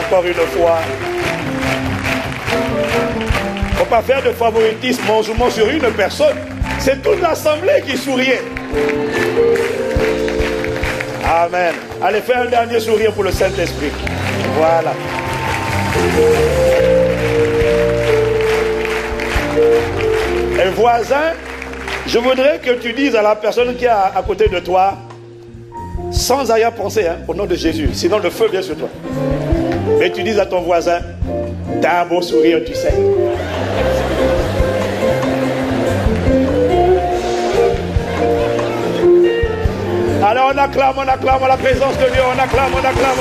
encore une fois. Il ne faut pas faire de favoritisme monzument sur une personne. C'est toute l'assemblée qui souriait. Amen. Allez, fais un dernier sourire pour le Saint-Esprit. Voilà. Et voisin, je voudrais que tu dises à la personne qui est à côté de toi, sans arrière-pensée, au nom de Jésus, sinon le feu vient sur toi. Mais tu dises à ton voisin, t'as un beau sourire, tu sais. Alors on acclame la présence de Dieu, on acclame. On acclame.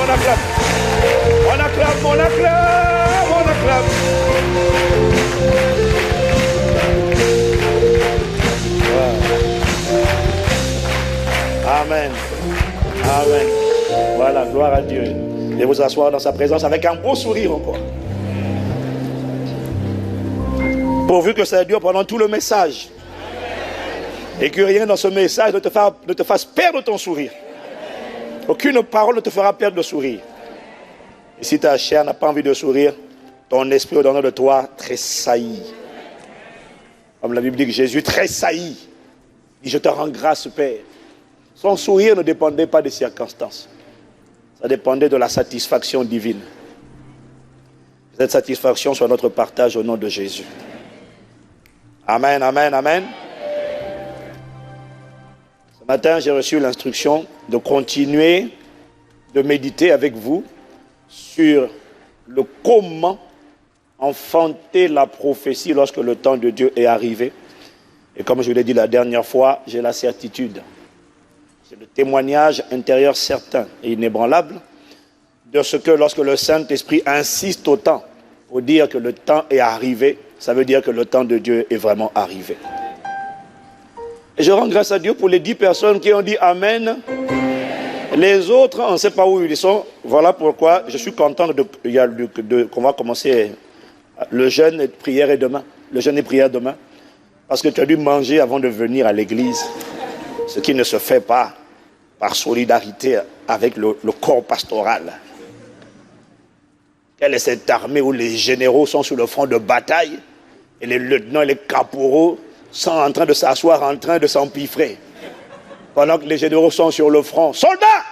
Amen. Amen. Voilà, gloire à Dieu. Et vous asseoir dans sa présence avec un beau sourire encore. Pourvu que ça dure pendant tout le message. Et que rien dans ce message ne te fasse perdre ton sourire. Aucune parole ne te fera perdre le sourire. Et si ta chair n'a pas envie de sourire, ton esprit au-dedans de toi tressaillit. Comme la Bible dit que Jésus tressaillit. Il dit, je te rends grâce, Père. Son sourire ne dépendait pas des circonstances. Ça dépendait de la satisfaction divine. Cette satisfaction soit notre partage au nom de Jésus. Amen, amen, amen. Ce matin, j'ai reçu l'instruction de continuer de méditer avec vous sur le comment enfanter la prophétie lorsque le temps de Dieu est arrivé. Et comme je l'ai dit la dernière fois, j'ai la certitude, c'est le témoignage intérieur certain et inébranlable de ce que lorsque le Saint-Esprit insiste autant pour dire que le temps est arrivé, ça veut dire que le temps de Dieu est vraiment arrivé. Et je rends grâce à Dieu pour les 10 personnes qui ont dit Amen. Les autres, on ne sait pas où ils sont. Voilà pourquoi je suis content qu'on va commencer le jeûne et prière et demain. Le jeûne et prière demain. Parce que tu as dû manger avant de venir à l'église. Ce qui ne se fait pas par solidarité avec le corps pastoral. Quelle est cette armée où les généraux sont sur le front de bataille et les lieutenants et les caporaux sont en train de s'asseoir, en train de s'empiffrer. Pendant que les généraux sont sur le front. Soldats!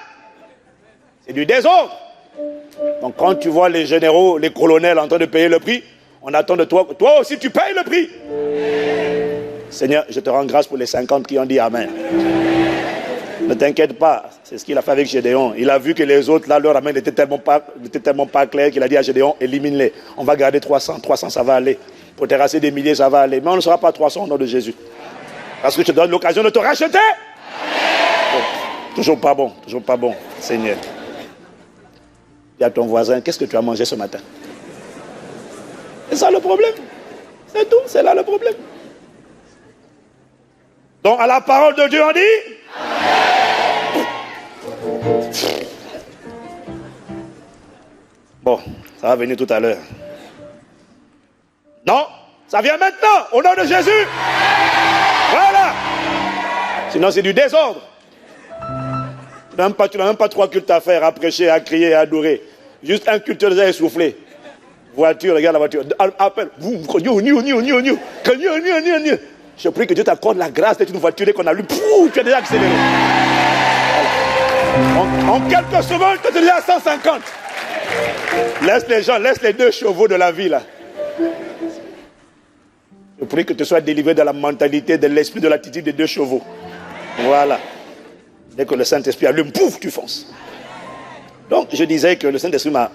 C'est du désordre. Donc quand tu vois les généraux, les colonels en train de payer le prix, on attend de toi, toi aussi tu payes le prix. Seigneur, je te rends grâce pour les 50 qui ont dit Amen. Ne t'inquiète pas, c'est ce qu'il a fait avec Gédéon. Il a vu que les autres, là, leur Amen n'était tellement pas clair qu'il a dit à Gédéon, élimine-les. On va garder 300, ça va aller. Pour terrasser des milliers, ça va aller. Mais on ne sera pas 300 au nom de Jésus. Parce que je te donne l'occasion de te racheter. Oh, toujours pas bon, Seigneur. Dis à ton voisin, qu'est-ce que tu as mangé ce matin? C'est ça le problème. C'est tout, c'est là le problème. Donc à la parole de Dieu on dit Amen. Bon, ça va venir tout à l'heure. Non, ça vient maintenant, au nom de Jésus. Voilà. Sinon c'est du désordre. Tu n'as même pas 3 cultes à faire, à prêcher, à crier, à adorer. Juste un culte déjà essoufflé. Voiture, regarde la voiture. Appelle. Je prie que Dieu t'accorde la grâce d'être une voiture qu'on allume. Tu as déjà accéléré. Voilà. En quelques secondes, tu es déjà à 150. Laisse les gens, laisse les 2 chevaux de la vie là. Je prie que tu sois délivré de la mentalité, de l'esprit, de l'attitude des 2 chevaux. Voilà. Dès que le Saint-Esprit allume, pouf, tu fonces. Donc, je disais que le Saint-Esprit m'a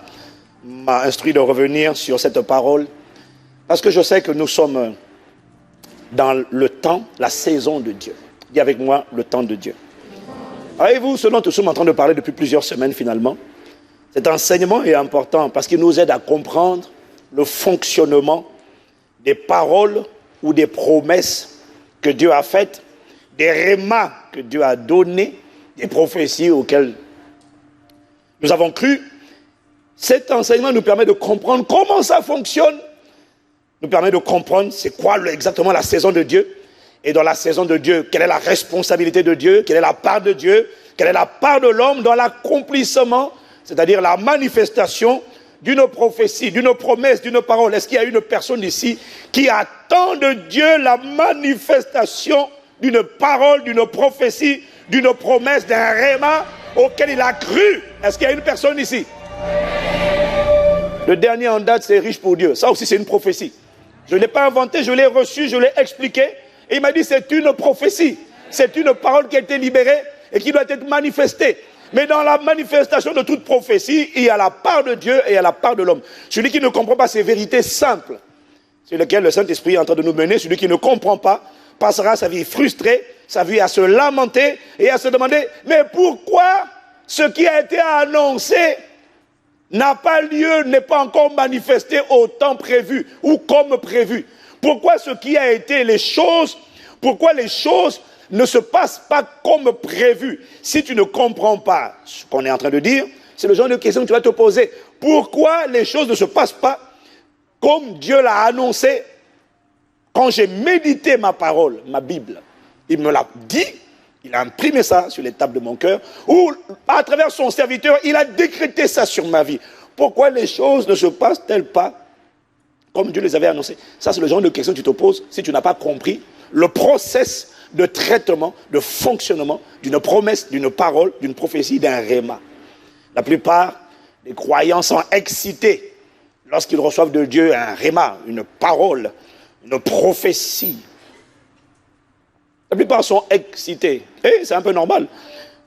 instruit de revenir sur cette parole, parce que je sais que nous sommes dans le temps, la saison de Dieu. Dis avec moi, le temps de Dieu. Voyez-vous, ce dont nous sommes en train de parler depuis plusieurs semaines finalement, cet enseignement est important parce qu'il nous aide à comprendre le fonctionnement des paroles ou des promesses que Dieu a faites, des rémas que Dieu a donnés, des prophéties auxquelles nous avons cru. Cet enseignement nous permet de comprendre comment ça fonctionne, nous permet de comprendre c'est quoi exactement la saison de Dieu, et dans la saison de Dieu, quelle est la responsabilité de Dieu, quelle est la part de Dieu, quelle est la part de l'homme dans l'accomplissement, c'est-à-dire la manifestation d'une prophétie, d'une promesse, d'une parole? Est-ce qu'il y a une personne ici qui attend de Dieu la manifestation d'une parole, d'une prophétie, d'une promesse, d'un réma auquel il a cru? Est-ce qu'il y a une personne ici? Le dernier en date, c'est riche pour Dieu. Ça aussi, c'est une prophétie. Je ne l'ai pas inventé, je l'ai reçu, je l'ai expliqué. Et il m'a dit, c'est une prophétie. C'est une parole qui a été libérée et qui doit être manifestée. Mais dans la manifestation de toute prophétie, il y a la part de Dieu et il y a la part de l'homme. Celui qui ne comprend pas ces vérités simples, sur lesquelles le Saint-Esprit est en train de nous mener, celui qui ne comprend pas, passera sa vie frustrée, sa vie à se lamenter et à se demander, mais pourquoi ce qui a été annoncé n'a pas lieu, n'est pas encore manifesté au temps prévu ou comme prévu? Pourquoi ce qui a été pourquoi les choses ne se passent pas comme prévu? Si tu ne comprends pas ce qu'on est en train de dire, c'est le genre de question que tu vas te poser. Pourquoi les choses ne se passent pas comme Dieu l'a annoncé? Quand j'ai médité ma parole, ma Bible, il me l'a dit, il a imprimé ça sur les tables de mon cœur, ou à travers son serviteur, il a décrété ça sur ma vie. Pourquoi les choses ne se passent-elles pas comme Dieu les avait annoncées? Ça, c'est le genre de question que tu te poses si tu n'as pas compris le process de traitement, de fonctionnement d'une promesse, d'une parole, d'une prophétie, d'un réma. La plupart des croyants sont excités lorsqu'ils reçoivent de Dieu un réma, une parole, une prophétie. La plupart sont excités. Et c'est un peu normal.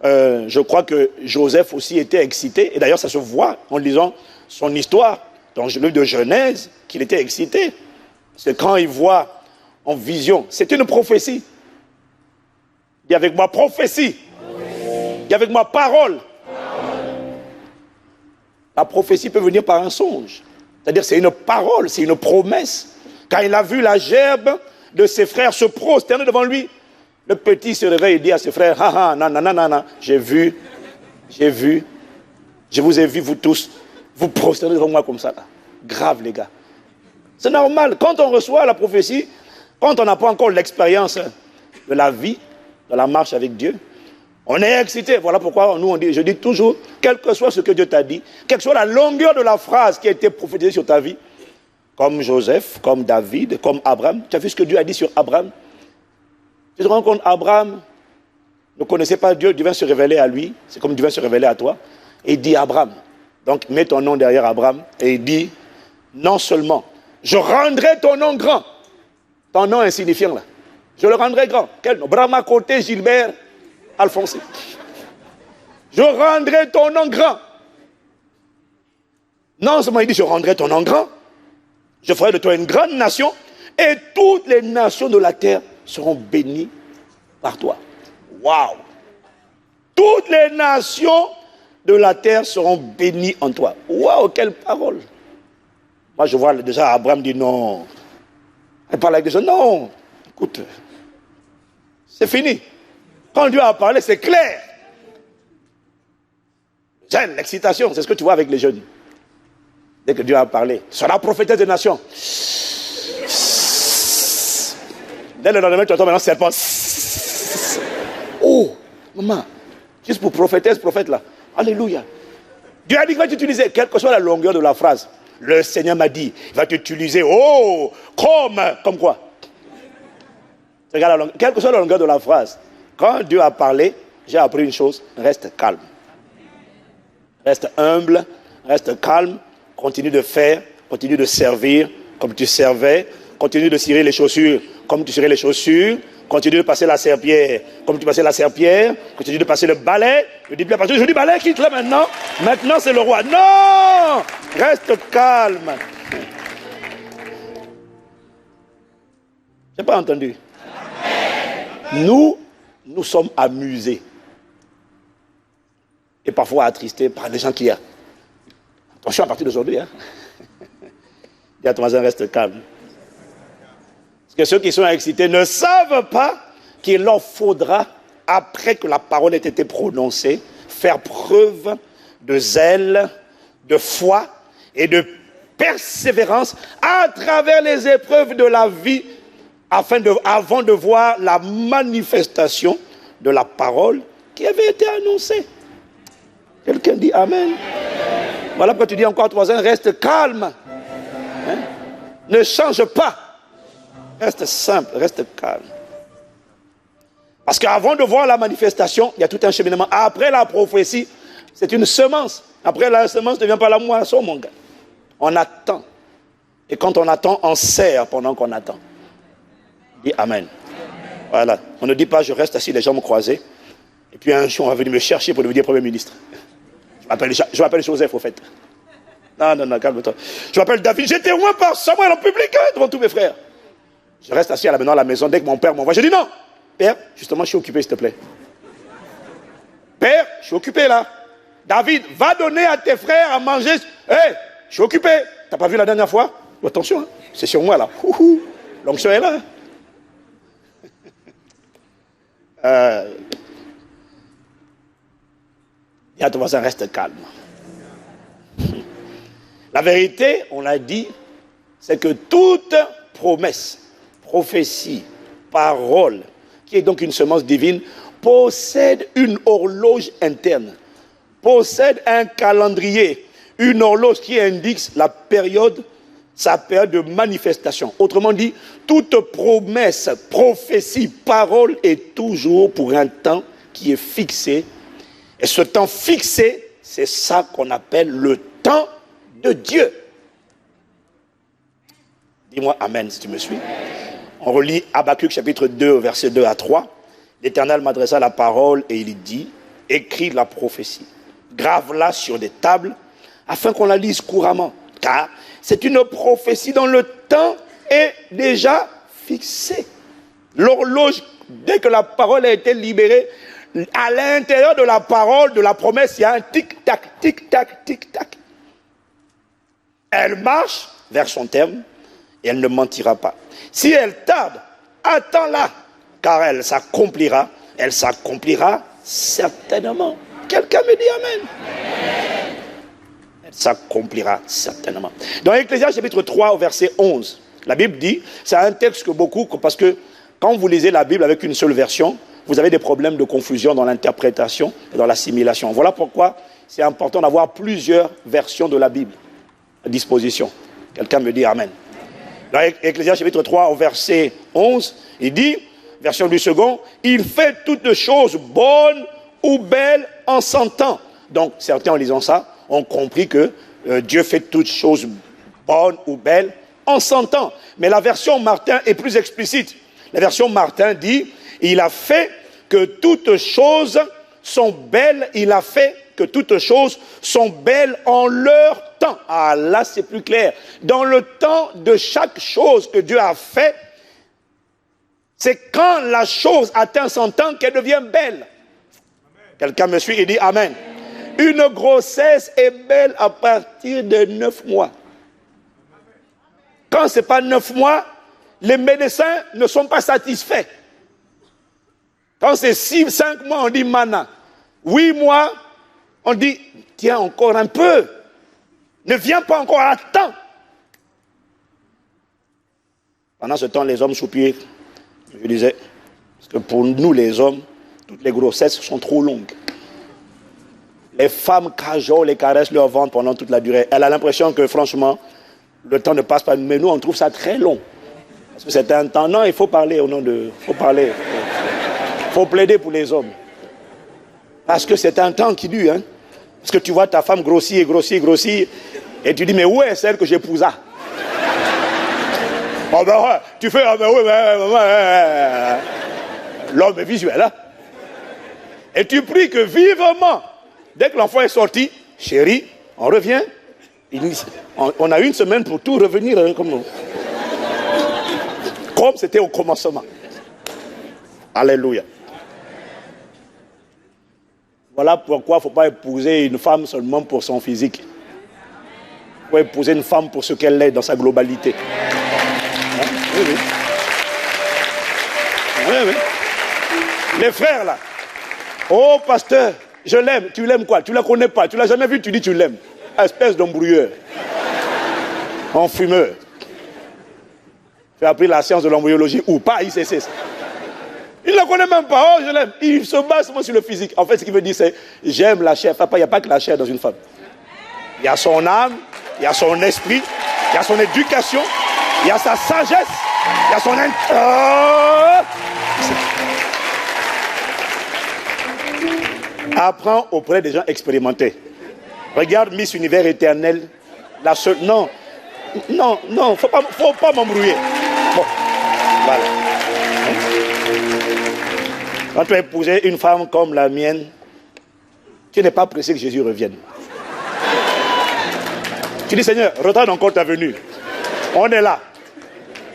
Je crois que Joseph aussi était excité. Et d'ailleurs, ça se voit en lisant son histoire dans le livre de Genèse, qu'il était excité. C'est quand il voit en vision. C'est une prophétie. Dis avec moi prophétie. Dis avec moi parole. La prophétie peut venir par un songe. C'est-à-dire c'est une parole, c'est une promesse. Quand il a vu la gerbe de ses frères se prosterner devant lui, le petit se réveille et dit à ses frères, ah ah, nanana, j'ai vu, je vous ai vu vous tous, vous prosternez devant moi comme ça. Là. Grave les gars. C'est normal, quand on reçoit la prophétie, quand on n'a pas encore l'expérience de la vie, de la marche avec Dieu, on est excité. Voilà pourquoi je dis toujours, quel que soit ce que Dieu t'a dit, quelle que soit la longueur de la phrase qui a été prophétisée sur ta vie, comme Joseph, comme David, comme Abraham, tu as vu ce que Dieu a dit sur Abraham? Tu te rends compte, Abraham ne connaissait pas Dieu, Dieu vient se révéler à lui, c'est comme Dieu vient se révéler à toi, et il dit Abraham. Donc mets ton nom derrière Abraham, et il dit, non seulement, je rendrai ton nom grand, ton nom insignifiant là, je le rendrai grand. Quel nom? Brahma Côté Gilbert Alphonse. Je rendrai ton nom grand. Non seulement il dit, je rendrai ton nom grand, je ferai de toi une grande nation, et toutes les nations de la terre seront bénies par toi. Waouh! Toutes les nations de la terre seront bénies en toi. Waouh, quelle parole! Moi, je vois déjà Abraham dit non. Elle parle avec des gens, non. Écoute, c'est fini. Quand Dieu a parlé, c'est clair. J'aime l'excitation, c'est ce que tu vois avec les jeunes. Dès que Dieu a parlé, sois la prophétesse des nations. Dès le lendemain, tu entends maintenant serpent. Oh, maman, juste pour prophétesse, prophète là. Alléluia. Dieu a dit qu'il va t'utiliser, quelle que soit la longueur de la phrase. Le Seigneur m'a dit, il va t'utiliser, oh, comme quoi? Regarde la longueur, quelle que soit la longueur de la phrase. Quand Dieu a parlé, j'ai appris une chose, reste calme. Reste humble, reste calme, continue de faire, continue de servir comme tu servais, continue de cirer les chaussures comme tu cirais les chaussures, continue de passer la serpillère comme tu passais la serpillère, continue de passer le balai. Je dis bien parce que je dis balai, quitte là maintenant. Maintenant c'est le roi. Non! Reste calme. J'ai pas entendu. Nous sommes amusés. Et parfois attristés par des gens qui... Attention à partir d'aujourd'hui. Hein. Dis à ton voisin, reste calme. Parce que ceux qui sont excités ne savent pas qu'il leur faudra, après que la parole ait été prononcée, faire preuve de zèle, de foi et de persévérance à travers les épreuves de la vie, avant de voir la manifestation de la parole qui avait été annoncée. Quelqu'un dit Amen. Voilà pourquoi tu dis encore à ton voisin, reste calme. Hein? Ne change pas. Reste simple, reste calme. Parce qu'avant de voir la manifestation, il y a tout un cheminement. Après la prophétie, c'est une semence. Après la semence ne devient pas la moisson, mon gars. On attend. Et quand on attend, on sert pendant qu'on attend. Dis Amen. Voilà. On ne dit pas, je reste assis, les jambes croisées. Et puis un jour, on va venir me chercher pour devenir Premier ministre. Je m'appelle Joseph, au fait. Non, calme-toi. Je m'appelle David. J'étais loin par Samuel en public, devant tous mes frères. Je reste assis à la maison. Dès que mon père m'envoie, je dis non. Père, justement, je suis occupé, s'il te plaît. Père, je suis occupé là. David, va donner à tes frères à manger. Hé, je suis occupé. T'as pas vu la dernière fois? Attention, hein. C'est sur moi là. L'onction est là. Et à ton voisin, reste calme. La vérité, on l'a dit, c'est que toute promesse, prophétie, parole, qui est donc une semence divine, possède une horloge interne, possède un calendrier, une horloge qui indique la période, sa période de manifestation. Autrement dit, toute promesse, prophétie, parole est toujours pour un temps qui est fixé. Et ce temps fixé, c'est ça qu'on appelle le temps de Dieu. Dis-moi Amen si tu me suis. On relit Habakkuk chapitre 2, versets 2 à 3. L'Éternel m'adressa la parole et il dit, écris la prophétie, grave-la sur des tables, afin qu'on la lise couramment. Car c'est une prophétie dont le temps est déjà fixé. L'horloge, dès que la parole a été libérée, à l'intérieur de la parole, de la promesse, il y a un tic-tac, tic-tac, tic-tac. Elle marche vers son terme et elle ne mentira pas. Si elle tarde, attends-la, car elle s'accomplira certainement. Quelqu'un me dit Amen. Elle s'accomplira certainement. Dans Ecclésiaste chapitre 3 au verset 11, la Bible dit, c'est un texte que beaucoup, parce que quand vous lisez la Bible avec une seule version, vous avez des problèmes de confusion dans l'interprétation et dans l'assimilation. Voilà pourquoi c'est important d'avoir plusieurs versions de la Bible à disposition. Quelqu'un me dit Amen. Dans Ecclésiaste chapitre 3 au verset 11, il dit, version du second, il fait toutes choses bonnes ou belles en son temps. Donc certains en lisant ça ont compris que Dieu fait toutes choses bonnes ou belles en son temps. Mais la version Martin est plus explicite. La version Martin dit, il a fait que toutes choses sont belles, il a fait que toutes choses sont belles en leur temps. Ah là c'est plus clair. Dans le temps de chaque chose que Dieu a fait, c'est quand la chose atteint son temps qu'elle devient belle. Quelqu'un me suit et dit Amen. Une grossesse est belle à partir de 9 mois. Quand ce n'est pas 9 mois, les médecins ne sont pas satisfaits. Quand c'est 5 mois, on dit mana. 8 mois, on dit, tiens encore un peu. Ne viens pas encore à temps. Pendant ce temps, les hommes soupirent. Je disais, parce que pour nous les hommes, toutes les grossesses sont trop longues. Les femmes cajolent et caressent leur ventre pendant toute la durée. Elle a l'impression que franchement, le temps ne passe pas. Mais nous, on trouve ça très long. Parce que c'est un temps. Non, il faut parler au nom de... Il faut parler. Il faut plaider pour les hommes. Parce que c'est un temps qui dure. Hein? Parce que tu vois ta femme grossir, grossir, grossir. Et tu dis, mais où est celle que j'épousa? Oh ben ouais, tu fais, oh ben oui, l'homme est visuel, hein? Et tu pries que vivement, dès que l'enfant est sorti, chérie, on revient. On a une semaine pour tout revenir comme c'était au commencement. Alléluia. Voilà pourquoi il ne faut pas épouser une femme seulement pour son physique. Il faut épouser une femme pour ce qu'elle est dans sa globalité. Hein? Oui, oui. Oui, oui. Les frères là. Oh pasteur, je l'aime. Tu l'aimes quoi? Tu ne la connais pas. Tu ne l'as jamais vu, tu dis tu l'aimes. Espèce d'embrouilleur. En fumeur. Tu as appris la science de l'embryologie ou pas, ICC. Il ne la connaît même pas. Oh, je l'aime. Il se base seulement sur le physique. En fait, ce qu'il veut dire, c'est j'aime la chair. Papa, il n'y a pas que la chair dans une femme. Il y a son âme, il y a son esprit, il y a son éducation, il y a sa sagesse, il y a son... Apprends auprès des gens expérimentés. Regarde Miss Univers éternel. La seule... Non, faut pas m'embrouiller. Bon, voilà. Quand tu as épousé une femme comme la mienne, tu n'es pas pressé que Jésus revienne. Tu dis, Seigneur, retarde encore ta venue. On est là.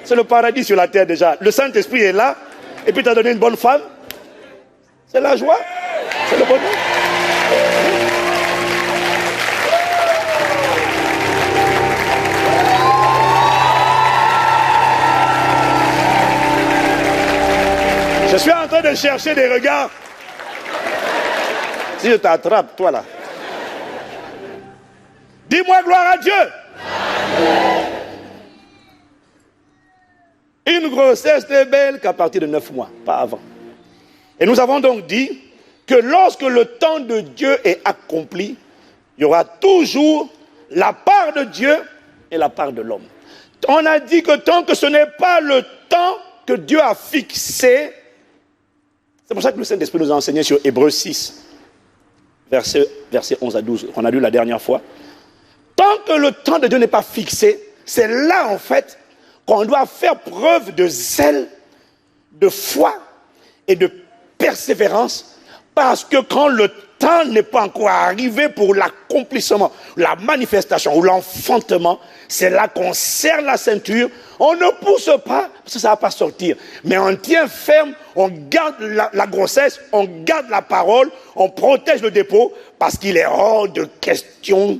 C'est le paradis sur la terre déjà. Le Saint-Esprit est là. Et puis tu as donné une bonne femme. C'est la joie. C'est le bonheur. Je suis en train de chercher des regards. Si je t'attrape, toi là. Dis-moi gloire à Dieu. Une grossesse n'est belle qu'à partir de 9 mois, pas avant. Et nous avons donc dit que lorsque le temps de Dieu est accompli, il y aura toujours la part de Dieu et la part de l'homme. On a dit que tant que ce n'est pas le temps que Dieu a fixé, c'est pour ça que le Saint-Esprit nous a enseigné sur Hébreux 6, verset 11 à 12, qu'on a lu la dernière fois. Tant que le temps de Dieu n'est pas fixé, c'est là en fait qu'on doit faire preuve de zèle, de foi et de persévérance, parce que quand le temps n'est pas encore arrivé pour l'accomplissement, la manifestation ou l'enfantement, c'est là qu'on serre la ceinture, on ne pousse pas, parce que ça ne va pas sortir, mais on tient ferme, on garde la grossesse, on garde la parole, on protège le dépôt, parce qu'il est hors de question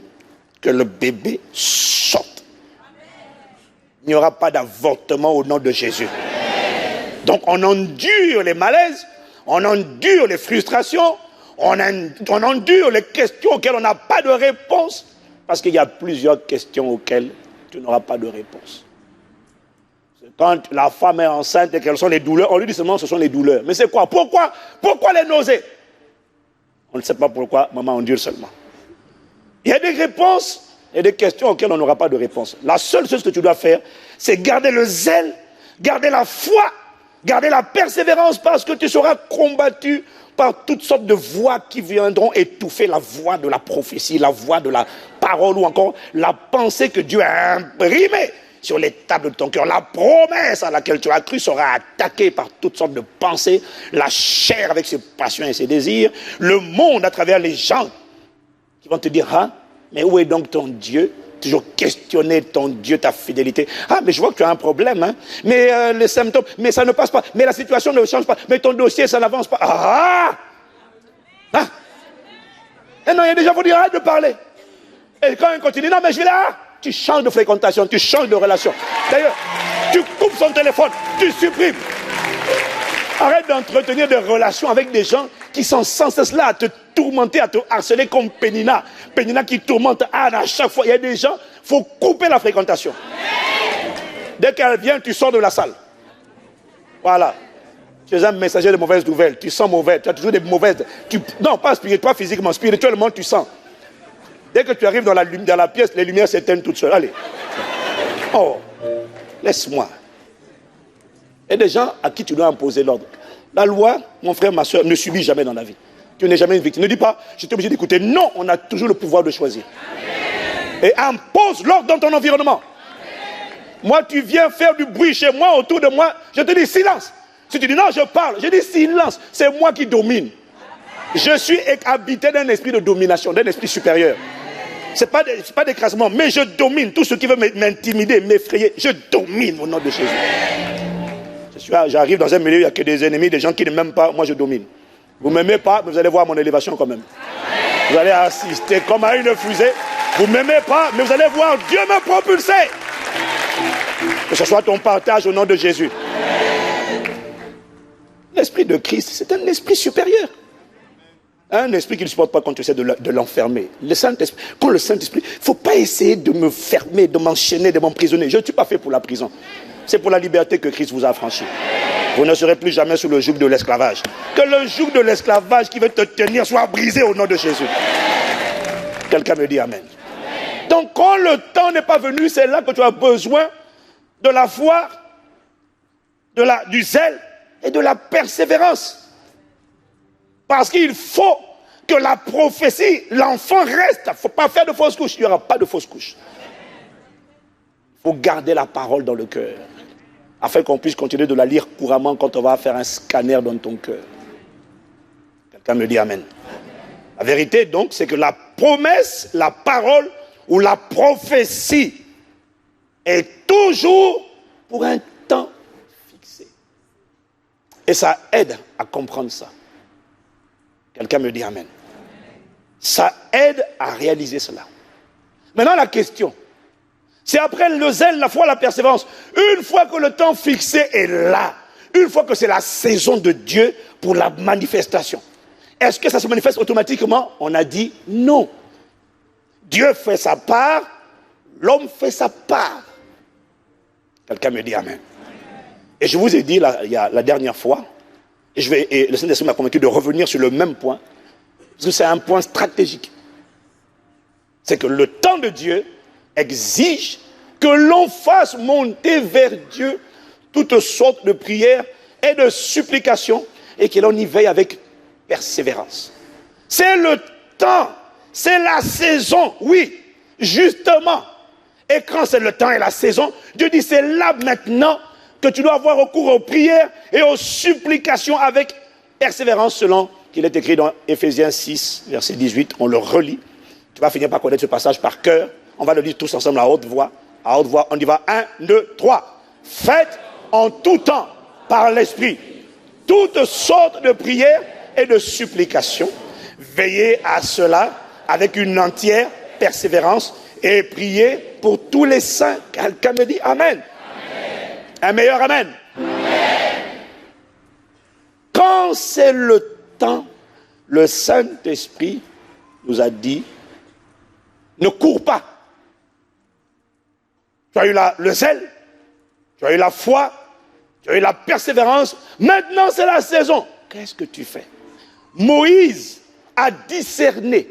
que le bébé sorte. Il n'y aura pas d'avortement au nom de Jésus. Donc on endure les malaises, on endure les frustrations, on endure les questions auxquelles on n'a pas de réponse, parce qu'il y a plusieurs questions auxquelles tu n'auras pas de réponse. Quand la femme est enceinte et quelles sont les douleurs, on lui dit seulement ce sont les douleurs. Mais c'est quoi? Pourquoi les nausées? On ne sait pas pourquoi, maman endure seulement. Il y a des réponses et des questions auxquelles on n'aura pas de réponse. La seule chose que tu dois faire, c'est garder le zèle, garder la foi, garder la persévérance, parce que tu seras combattu par toutes sortes de voix qui viendront étouffer la voix de la prophétie, la voix de la parole ou encore la pensée que Dieu a imprimée sur les tables de ton cœur. La promesse à laquelle tu as cru sera attaquée par toutes sortes de pensées, la chair avec ses passions et ses désirs, le monde à travers les gens qui vont te dire, ah, mais où est donc ton Dieu? Toujours questionner ton Dieu, ta fidélité. Ah, mais je vois que tu as un problème, hein. Mais les symptômes, mais ça ne passe pas. Mais la situation ne change pas. Mais ton dossier, ça n'avance pas. Ah! Ah! Et non, il y a des gens qui vont dire, arrête de parler. Et quand il continue, non, mais je vais là. Tu changes de fréquentation, tu changes de relation. D'ailleurs, tu coupes son téléphone, tu supprimes. Arrête d'entretenir des relations avec des gens qui sont sans cesse là à te tourmenter, à te harceler comme Pénina. Pénina qui tourmente Anne à chaque fois. Il y a des gens, il faut couper la fréquentation. Dès qu'elle vient, tu sors de la salle. Voilà. Tu es un messager de mauvaises nouvelles. Tu sens mauvais. Tu as toujours des mauvaises... Non, pas spirituellement, physiquement. Spirituellement, tu sens. Dès que tu arrives dans la pièce, les lumières s'éteignent toutes seules. Allez. Oh, laisse-moi. Il y a des gens à qui tu dois imposer l'ordre. La loi, mon frère, ma soeur, ne subit jamais dans la vie. Tu n'es jamais une victime. Ne dis pas, je suis obligé d'écouter. Non, on a toujours le pouvoir de choisir. Et impose l'ordre dans ton environnement. Moi, tu viens faire du bruit chez moi, autour de moi, je te dis silence. Si tu dis non, je parle, je dis silence. C'est moi qui domine. Je suis habité d'un esprit de domination, d'un esprit supérieur. Ce n'est pas d'écrasement, mais je domine. Tout ce qui veut m'intimider, m'effrayer, je domine au nom de Jésus. J'arrive dans un milieu où il n'y a que des ennemis, des gens qui ne m'aiment pas, moi je domine. Vous ne m'aimez pas, mais vous allez voir mon élévation quand même. Vous allez assister comme à une fusée. Vous ne m'aimez pas, mais vous allez voir Dieu me propulser. Que ce soit ton partage au nom de Jésus. L'esprit de Christ, c'est un esprit supérieur. Un esprit qui ne supporte pas quand tu essaies de l'enfermer. Le Saint-Esprit, quand le Saint-Esprit, il ne faut pas essayer de me fermer, de m'enchaîner, de m'emprisonner. Je ne suis pas fait pour la prison. C'est pour la liberté que Christ vous a affranchi. Vous ne serez plus jamais sous le joug de l'esclavage. Que le joug de l'esclavage qui veut te tenir soit brisé au nom de Jésus. Quelqu'un me dit Amen. Donc quand le temps n'est pas venu, c'est là que tu as besoin de la foi, du zèle et de la persévérance. Parce qu'il faut que la prophétie, l'enfant reste. Il ne faut pas faire de fausses couches. Il n'y aura pas de fausses couches. Il faut garder la parole dans le cœur, afin qu'on puisse continuer de la lire couramment quand on va faire un scanner dans ton cœur. Quelqu'un me dit amen. La vérité donc, c'est que la promesse, la parole ou la prophétie est toujours pour un temps fixé. Et ça aide à comprendre ça. Quelqu'un me dit amen. Ça aide à réaliser cela. Maintenant la question, c'est après le zèle, la foi, la persévérance. Une fois que le temps fixé est là, une fois que c'est la saison de Dieu pour la manifestation, est-ce que ça se manifeste automatiquement? On a dit non. Dieu fait sa part, l'homme fait sa part. Quelqu'un me dit amen. Et je vous ai dit la dernière fois, et le Saint-Esprit m'a convaincu de revenir sur le même point, parce que c'est un point stratégique. C'est que le temps de Dieu exige que l'on fasse monter vers Dieu toutes sortes de prières et de supplications, et que l'on y veille avec persévérance. C'est le temps, c'est la saison, oui, justement. Et quand c'est le temps et la saison, Dieu dit c'est là maintenant que tu dois avoir recours aux prières et aux supplications avec persévérance, selon qu'il est écrit dans Éphésiens 6, verset 18, on le relit. Tu vas finir par connaître ce passage par cœur. On va le lire tous ensemble à haute voix. À haute voix, on y va. 1, 2, 3. Faites en tout temps, par l'Esprit, toutes sortes de prières et de supplications. Veillez à cela avec une entière persévérance et priez pour tous les saints. Quelqu'un me dit amen. Amen. Un meilleur amen. Amen. Quand c'est le temps, le Saint-Esprit nous a dit, ne cours pas. Tu as eu le zèle, tu as eu la foi, tu as eu la persévérance. Maintenant, c'est la saison. Qu'est-ce que tu fais? Moïse a discerné.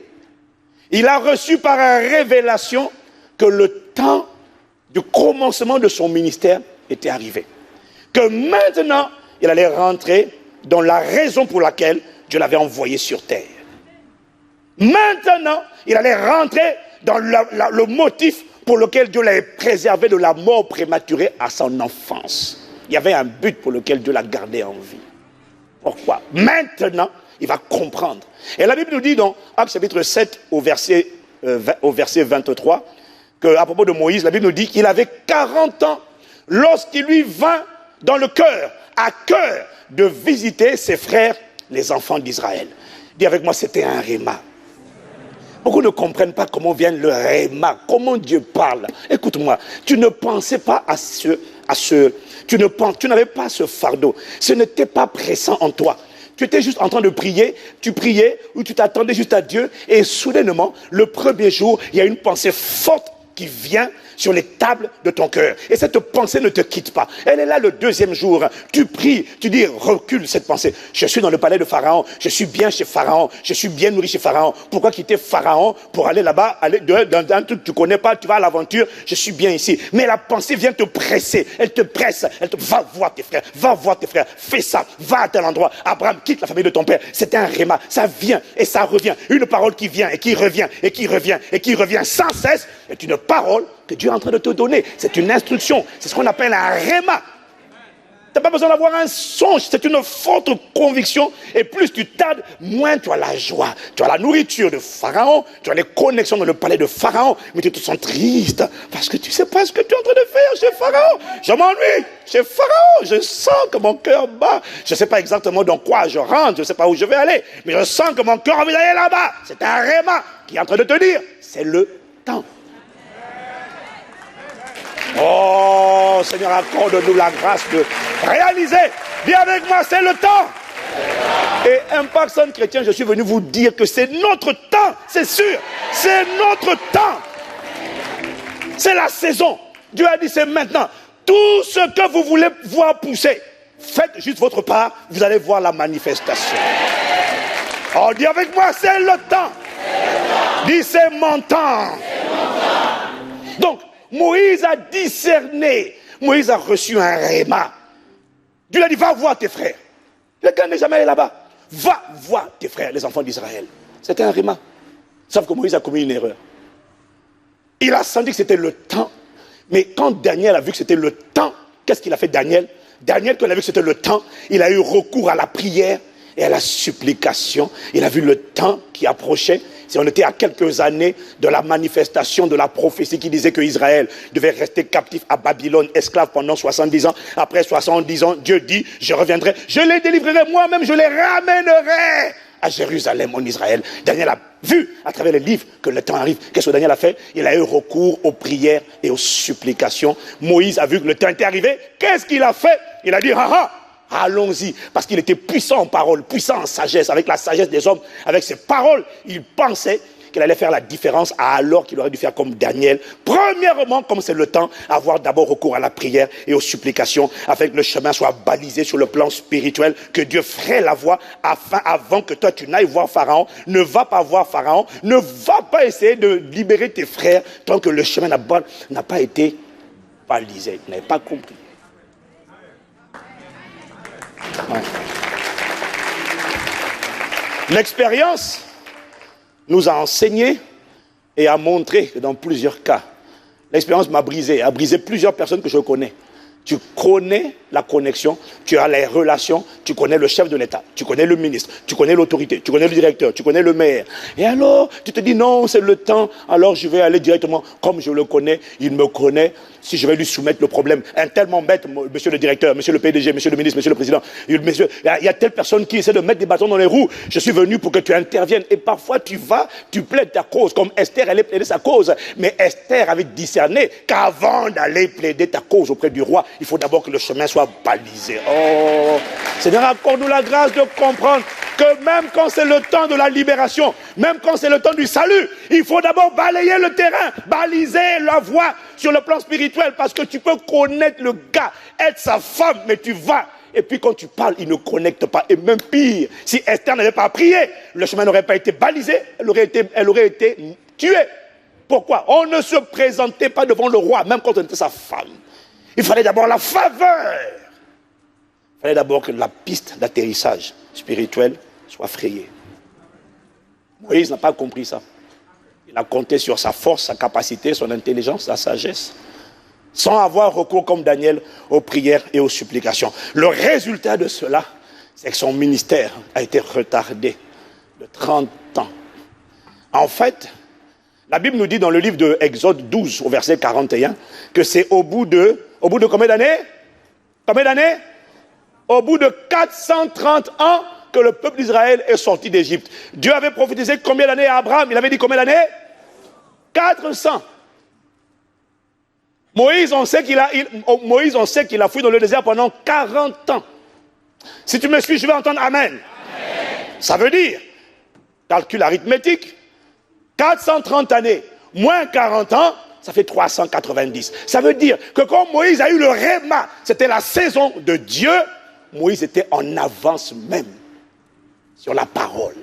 Il a reçu par révélation que le temps du commencement de son ministère était arrivé. Que maintenant, il allait rentrer dans la raison pour laquelle Dieu l'avait envoyé sur terre. Maintenant, il allait rentrer dans le motif pour lequel Dieu l'avait préservé de la mort prématurée à son enfance. Il y avait un but pour lequel Dieu l'a gardé en vie. Pourquoi? Maintenant, il va comprendre. Et la Bible nous dit dans Actes chapitre 7 au verset 23, qu'à propos de Moïse, la Bible nous dit qu'il avait 40 ans lorsqu'il lui vint dans le cœur, à cœur, de visiter ses frères, les enfants d'Israël. Dis avec moi, c'était un réma. Beaucoup ne comprennent pas comment vient le réma, comment Dieu parle. Écoute-moi, tu ne pensais pas tu n'avais pas ce fardeau. Ce n'était pas pressant en toi. Tu étais juste en train de prier, tu priais ou tu t'attendais juste à Dieu et soudainement, le premier jour, il y a une pensée forte qui vient sur les tables de ton cœur. Et cette pensée ne te quitte pas. Elle est là le deuxième jour. Tu pries, tu dis, recule cette pensée. Je suis dans le palais de Pharaon, je suis bien chez Pharaon, je suis bien nourri chez Pharaon. Pourquoi quitter Pharaon pour aller là-bas, aller dans un truc que tu ne connais pas, tu vas à l'aventure, je suis bien ici. Mais la pensée vient te presser, elle te presse, va voir tes frères, fais ça, va à tel endroit. Abraham, quitte la famille de ton père. C'est un réma, ça vient et ça revient. Une parole qui vient et qui revient et qui revient et qui revient sans cesse est une parole que Dieu est en train de te donner. C'est une instruction. C'est ce qu'on appelle un réma. Tu n'as pas besoin d'avoir un songe. C'est une forte conviction. Et plus tu tardes, moins tu as la joie. Tu as la nourriture de Pharaon. Tu as les connexions dans le palais de Pharaon. Mais tu te sens triste parce que tu ne sais pas ce que tu es en train de faire chez Pharaon. Je m'ennuie chez Pharaon. Je sens que mon cœur bat. Je ne sais pas exactement dans quoi je rentre. Je ne sais pas où je vais aller. Mais je sens que mon cœur a envie d'aller là-bas. C'est un réma qui est en train de te dire, c'est le temps. Oh, Seigneur, accorde-nous la grâce de réaliser. Dis avec moi, c'est le temps. Et Impact Centre Chrétien, je suis venu vous dire que c'est notre temps, c'est sûr. C'est notre temps. C'est la saison. Dieu a dit, c'est maintenant. Tout ce que vous voulez voir pousser, faites juste votre part, vous allez voir la manifestation. Oh, dis avec moi, c'est le temps. Dis, c'est mon temps. Donc, Moïse a discerné. Moïse a reçu un réma. Dieu lui a dit, va voir tes frères. Le gars n'est jamais allé là-bas. Va voir tes frères, les enfants d'Israël. C'était un réma. Sauf que Moïse a commis une erreur. Il a senti que c'était le temps. Mais quand Daniel a vu que c'était le temps, qu'est-ce qu'il a fait Daniel? Daniel, quand il a vu que c'était le temps, il a eu recours à la prière et à la supplication. Il a vu le temps qui approchait. Si on était à quelques années de la manifestation de la prophétie qui disait que Israël devait rester captif à Babylone, esclave pendant 70 ans. Après 70 ans, Dieu dit, je reviendrai, je les délivrerai moi-même, je les ramènerai à Jérusalem, en Israël. Daniel a vu à travers les livres que le temps arrive. Qu'est-ce que Daniel a fait? Il a eu recours aux prières et aux supplications. Moïse a vu que le temps était arrivé. Qu'est-ce qu'il a fait? Il a dit, allons-y. Parce qu'il était puissant en parole, puissant en sagesse, avec la sagesse des hommes, avec ses paroles. Il pensait qu'il allait faire la différence, alors qu'il aurait dû faire comme Daniel. Premièrement, comme c'est le temps, avoir d'abord recours à la prière et aux supplications, afin que le chemin soit balisé sur le plan spirituel, que Dieu ferait la voie, avant que toi tu n'ailles voir Pharaon. Ne va pas voir Pharaon, ne va pas essayer de libérer tes frères, tant que le chemin n'a pas été balisé. Vous n'avez pas compris. Ouais. L'expérience nous a enseigné et a montré que dans plusieurs cas, l'expérience m'a brisé, a brisé plusieurs personnes que je connais. Tu connais la connexion, tu as les relations, tu connais le chef de l'État, tu connais le ministre, tu connais l'autorité, tu connais le directeur, tu connais le maire. Et alors, tu te dis non, c'est le temps, alors je vais aller directement, comme je le connais, il me connaît, si je vais lui soumettre le problème. Un tel m'embête, monsieur le directeur, monsieur le PDG, monsieur le ministre, monsieur le président, il y a telle personne qui essaie de mettre des bâtons dans les roues, je suis venu pour que tu interviennes. Et parfois tu vas, tu plaides ta cause, comme Esther, elle a plaidé sa cause. Mais Esther avait discerné qu'avant d'aller plaider ta cause auprès du roi, il faut d'abord que le chemin soit balisé. Oh, Seigneur, accorde-nous la grâce de comprendre que même quand c'est le temps de la libération, même quand c'est le temps du salut, il faut d'abord balayer le terrain, baliser la voie sur le plan spirituel, parce que tu peux connaître le gars, être sa femme, mais tu vas. Et puis quand tu parles, il ne connecte pas. Et même pire, si Esther n'avait pas prié, le chemin n'aurait pas été balisé, elle aurait été tuée. Pourquoi? On ne se présentait pas devant le roi, même quand on était sa femme. Il fallait d'abord la faveur. Il fallait d'abord que la piste d'atterrissage spirituel soit frayée. Moïse n'a pas compris ça. Il a compté sur sa force, sa capacité, son intelligence, sa sagesse, sans avoir recours comme Daniel aux prières et aux supplications. Le résultat de cela, c'est que son ministère a été retardé de 30 ans. En fait, la Bible nous dit dans le livre de Exode 12, au verset 41, que c'est au bout de combien d'années? Combien d'années? Au bout de 430 ans que le peuple d'Israël est sorti d'Égypte. Dieu avait prophétisé combien d'années à Abraham? Il avait dit combien d'années? 400. Moïse, on sait qu'il a fui dans le désert pendant 40 ans. Si tu me suis, je vais entendre Amen. Amen. Ça veut dire, calcul arithmétique, 430 années, moins 40 ans, ça fait 390. Ça veut dire que quand Moïse a eu le réma, c'était la saison de Dieu, Moïse était en avance même sur la parole.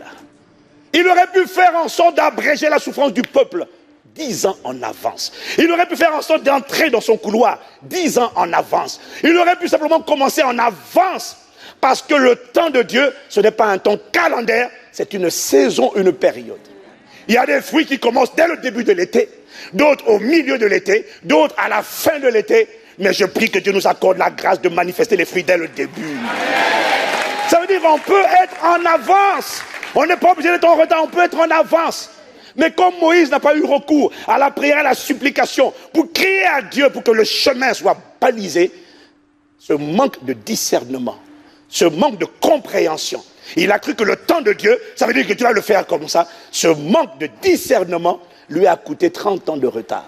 Il aurait pu faire en sorte d'abréger la souffrance du peuple 10 ans en avance. Il aurait pu faire en sorte d'entrer dans son couloir 10 ans en avance. Il aurait pu simplement commencer en avance, parce que le temps de Dieu, ce n'est pas un temps calendaire, c'est une saison, une période. Il y a des fruits qui commencent dès le début de l'été, d'autres au milieu de l'été, d'autres à la fin de l'été. Mais je prie que Dieu nous accorde la grâce de manifester les fruits dès le début. Ça veut dire qu'on peut être en avance. On n'est pas obligé d'être en retard, on peut être en avance. Mais comme Moïse n'a pas eu recours à la prière, à la supplication, pour crier à Dieu pour que le chemin soit balisé, ce manque de discernement, ce manque de compréhension, il a cru que le temps de Dieu, ça veut dire que tu vas le faire comme ça. Ce manque de discernement lui a coûté 30 ans de retard.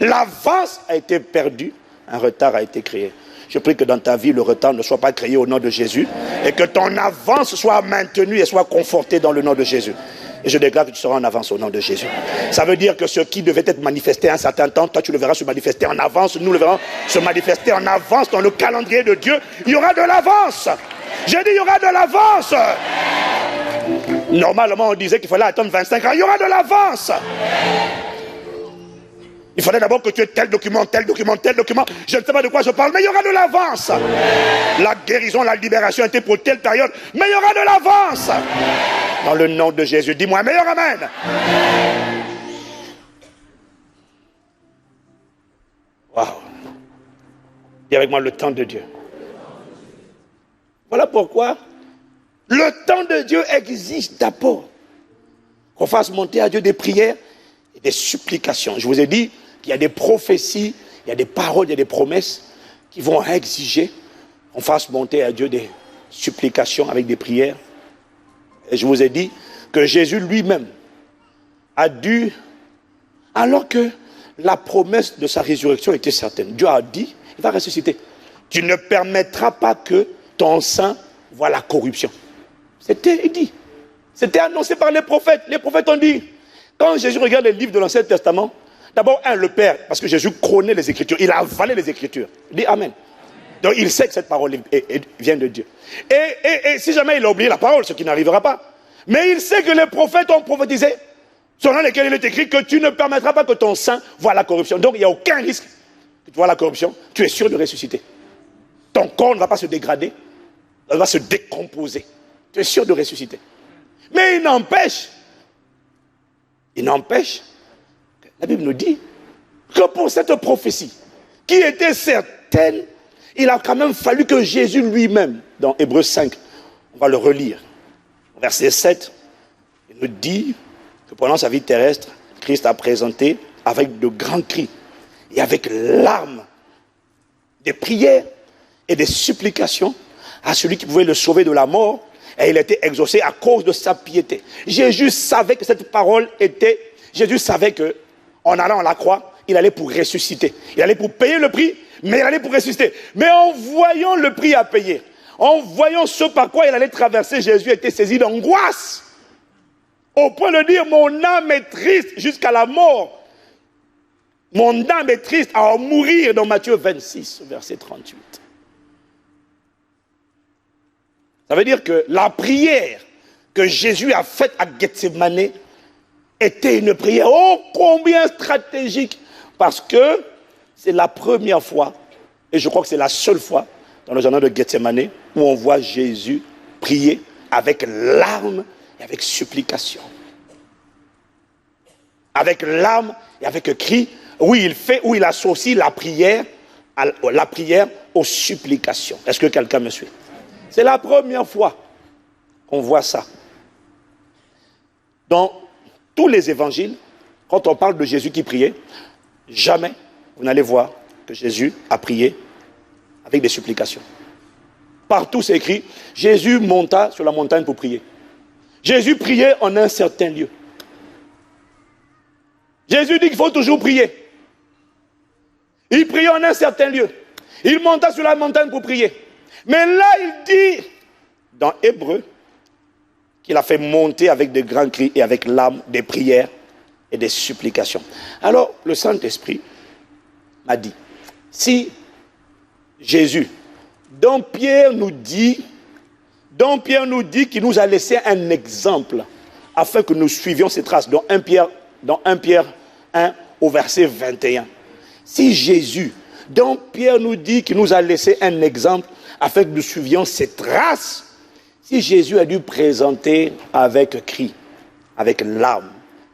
L'avance a été perdue, un retard a été créé. Je prie que dans ta vie, le retard ne soit pas créé au nom de Jésus, et que ton avance soit maintenue et soit confortée dans le nom de Jésus. Et je déclare que tu seras en avance au nom de Jésus. Ça veut dire que ce qui devait être manifesté à un certain temps, toi tu le verras se manifester en avance, nous le verrons se manifester en avance dans le calendrier de Dieu. Il y aura de l'avance. J'ai dit il y aura de l'avance. Normalement, on disait qu'il fallait attendre 25 ans. Il y aura de l'avance. Il fallait d'abord que tu aies tel document, tel document, tel document. Je ne sais pas de quoi je parle, mais il y aura de l'avance. La guérison, la libération était pour telle période, mais il y aura de l'avance. Dans le nom de Jésus, dis-moi un meilleur amen. Waouh. Dis avec moi le temps de Dieu. Voilà pourquoi le temps de Dieu exige d'abord qu'on fasse monter à Dieu des prières et des supplications. Je vous ai dit qu'il y a des prophéties, il y a des paroles, il y a des promesses qui vont exiger qu'on fasse monter à Dieu des supplications avec des prières. Et je vous ai dit que Jésus lui-même a dû, alors que la promesse de sa résurrection était certaine, Dieu a dit, il va ressusciter. Tu ne permettras pas que ton sang voie la corruption. C'était dit. C'était annoncé par les prophètes. Les prophètes ont dit, quand Jésus regarde les livres de l'Ancien Testament, d'abord, le Père, parce que Jésus connaît les Écritures, il a avalé les Écritures. Il dit Amen. Donc il sait que cette parole vient de Dieu. Et si jamais il a oublié la parole, ce qui n'arrivera pas, mais il sait que les prophètes ont prophétisé, selon lesquels il est écrit que tu ne permettras pas que ton sang voie la corruption. Donc il n'y a aucun risque que tu vois la corruption, tu es sûr de ressusciter. Ton corps ne va pas se dégrader, il va se décomposer. Tu es sûr de ressusciter. Mais il n'empêche, la Bible nous dit que pour cette prophétie, qui était certaine, il a quand même fallu que Jésus lui-même, dans Hébreux 5, on va le relire, verset 7, il nous dit que pendant sa vie terrestre, Christ a présenté avec de grands cris et avec larmes des prières et des supplications à celui qui pouvait le sauver de la mort, et il était exaucé à cause de sa piété. Jésus savait que cette parole était... Jésus savait que en allant à la croix, il allait pour ressusciter. Il allait pour payer le prix, mais il allait pour ressusciter. Mais en voyant le prix à payer, en voyant ce par quoi il allait traverser, Jésus était saisi d'angoisse. Au point de dire, mon âme est triste jusqu'à la mort. Mon âme est triste à en mourir, dans Matthieu 26, verset 38. Ça veut dire que la prière que Jésus a faite à Gethsémane était une prière ô combien stratégique, parce que c'est la première fois, et je crois que c'est la seule fois dans le jardin de Gethsémane où on voit Jésus prier avec larmes et avec supplication. Avec larmes et avec cris, où il associe la prière aux supplications. Est-ce que quelqu'un me suit? C'est la première fois qu'on voit ça. Dans tous les évangiles, quand on parle de Jésus qui priait, jamais vous n'allez voir que Jésus a prié avec des supplications. Partout c'est écrit, Jésus monta sur la montagne pour prier. Jésus priait en un certain lieu. Jésus dit qu'il faut toujours prier. Il priait en un certain lieu. Il monta sur la montagne pour prier. Mais là, il dit, dans Hébreu, qu'il a fait monter avec de grands cris et avec larmes des prières et des supplications. Alors, le Saint-Esprit m'a dit, si Jésus, dont Pierre nous dit qu'il nous a laissé un exemple, afin que nous suivions ses traces, dans 1 Pierre 1 au verset 21. Si Jésus, dont Pierre nous dit qu'il nous a laissé un exemple, afin que nous suivions ses traces, si Jésus a dû présenter avec cris, avec larmes,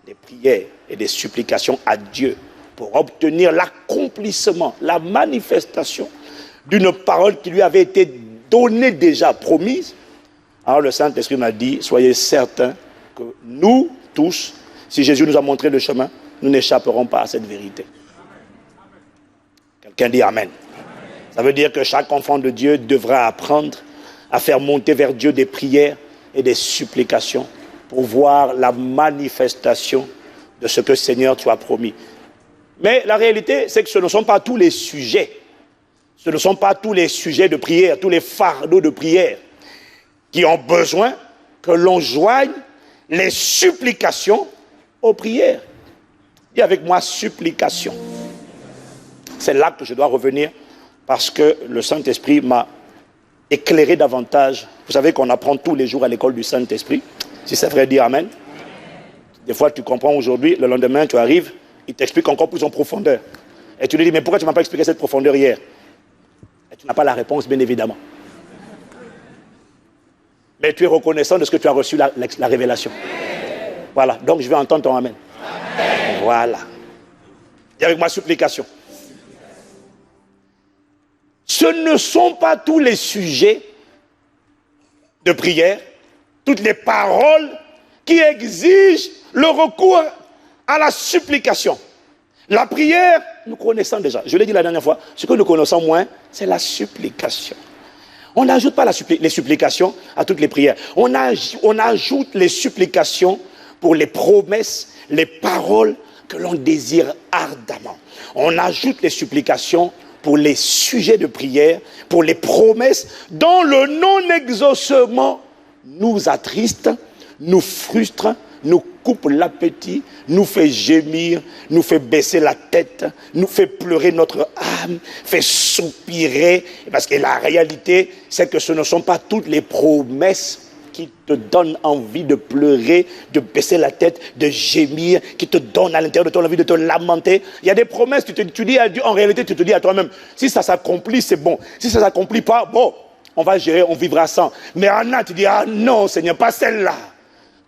des prières et des supplications à Dieu pour obtenir l'accomplissement, la manifestation d'une parole qui lui avait été donnée déjà, promise, alors le Saint-Esprit m'a dit, soyez certains que nous tous, si Jésus nous a montré le chemin, nous n'échapperons pas à cette vérité. Quelqu'un dit Amen. Ça veut dire que chaque enfant de Dieu devra apprendre à faire monter vers Dieu des prières et des supplications pour voir la manifestation de ce que le Seigneur t'a promis. Mais la réalité, c'est que ce ne sont pas tous les sujets. Ce ne sont pas tous les sujets de prière, tous les fardeaux de prière qui ont besoin que l'on joigne les supplications aux prières. Dis avec moi, supplication. C'est là que je dois revenir parce que le Saint-Esprit m'a éclairé davantage. Vous savez qu'on apprend tous les jours à l'école du Saint-Esprit. Si c'est vrai, dis Amen. Des fois, tu comprends aujourd'hui, le lendemain, tu arrives, il t'explique encore plus en profondeur. Et tu lui dis, mais pourquoi tu ne m'as pas expliqué cette profondeur hier? Et tu n'as pas la réponse, bien évidemment. Mais tu es reconnaissant de ce que tu as reçu, la révélation. Voilà, donc je vais entendre ton Amen. Amen. Voilà. Et avec ma supplication. Ce ne sont pas tous les sujets de prière, toutes les paroles qui exigent le recours à la supplication. La prière, nous connaissons déjà. Je l'ai dit la dernière fois, ce que nous connaissons moins, c'est la supplication. On n'ajoute pas les supplications à toutes les prières. On ajoute les supplications pour les promesses, les paroles que l'on désire ardemment. On ajoute les supplications pour les sujets de prière, pour les promesses dont le non-exaucement nous attriste, nous frustre, nous coupe l'appétit, nous fait gémir, nous fait baisser la tête, nous fait pleurer notre âme, fait soupirer. Parce que la réalité, c'est que ce ne sont pas toutes les promesses qui te donnent envie de pleurer, de baisser la tête, de gémir, qui te donnent à l'intérieur de toi envie de te lamenter. Il y a des promesses, tu dis à Dieu, en réalité, tu te dis à toi-même, si ça s'accomplit, c'est bon. Si ça ne s'accomplit pas, bon, on va gérer, on vivra sans. Mais Anna, tu dis, ah non, Seigneur, pas celle-là.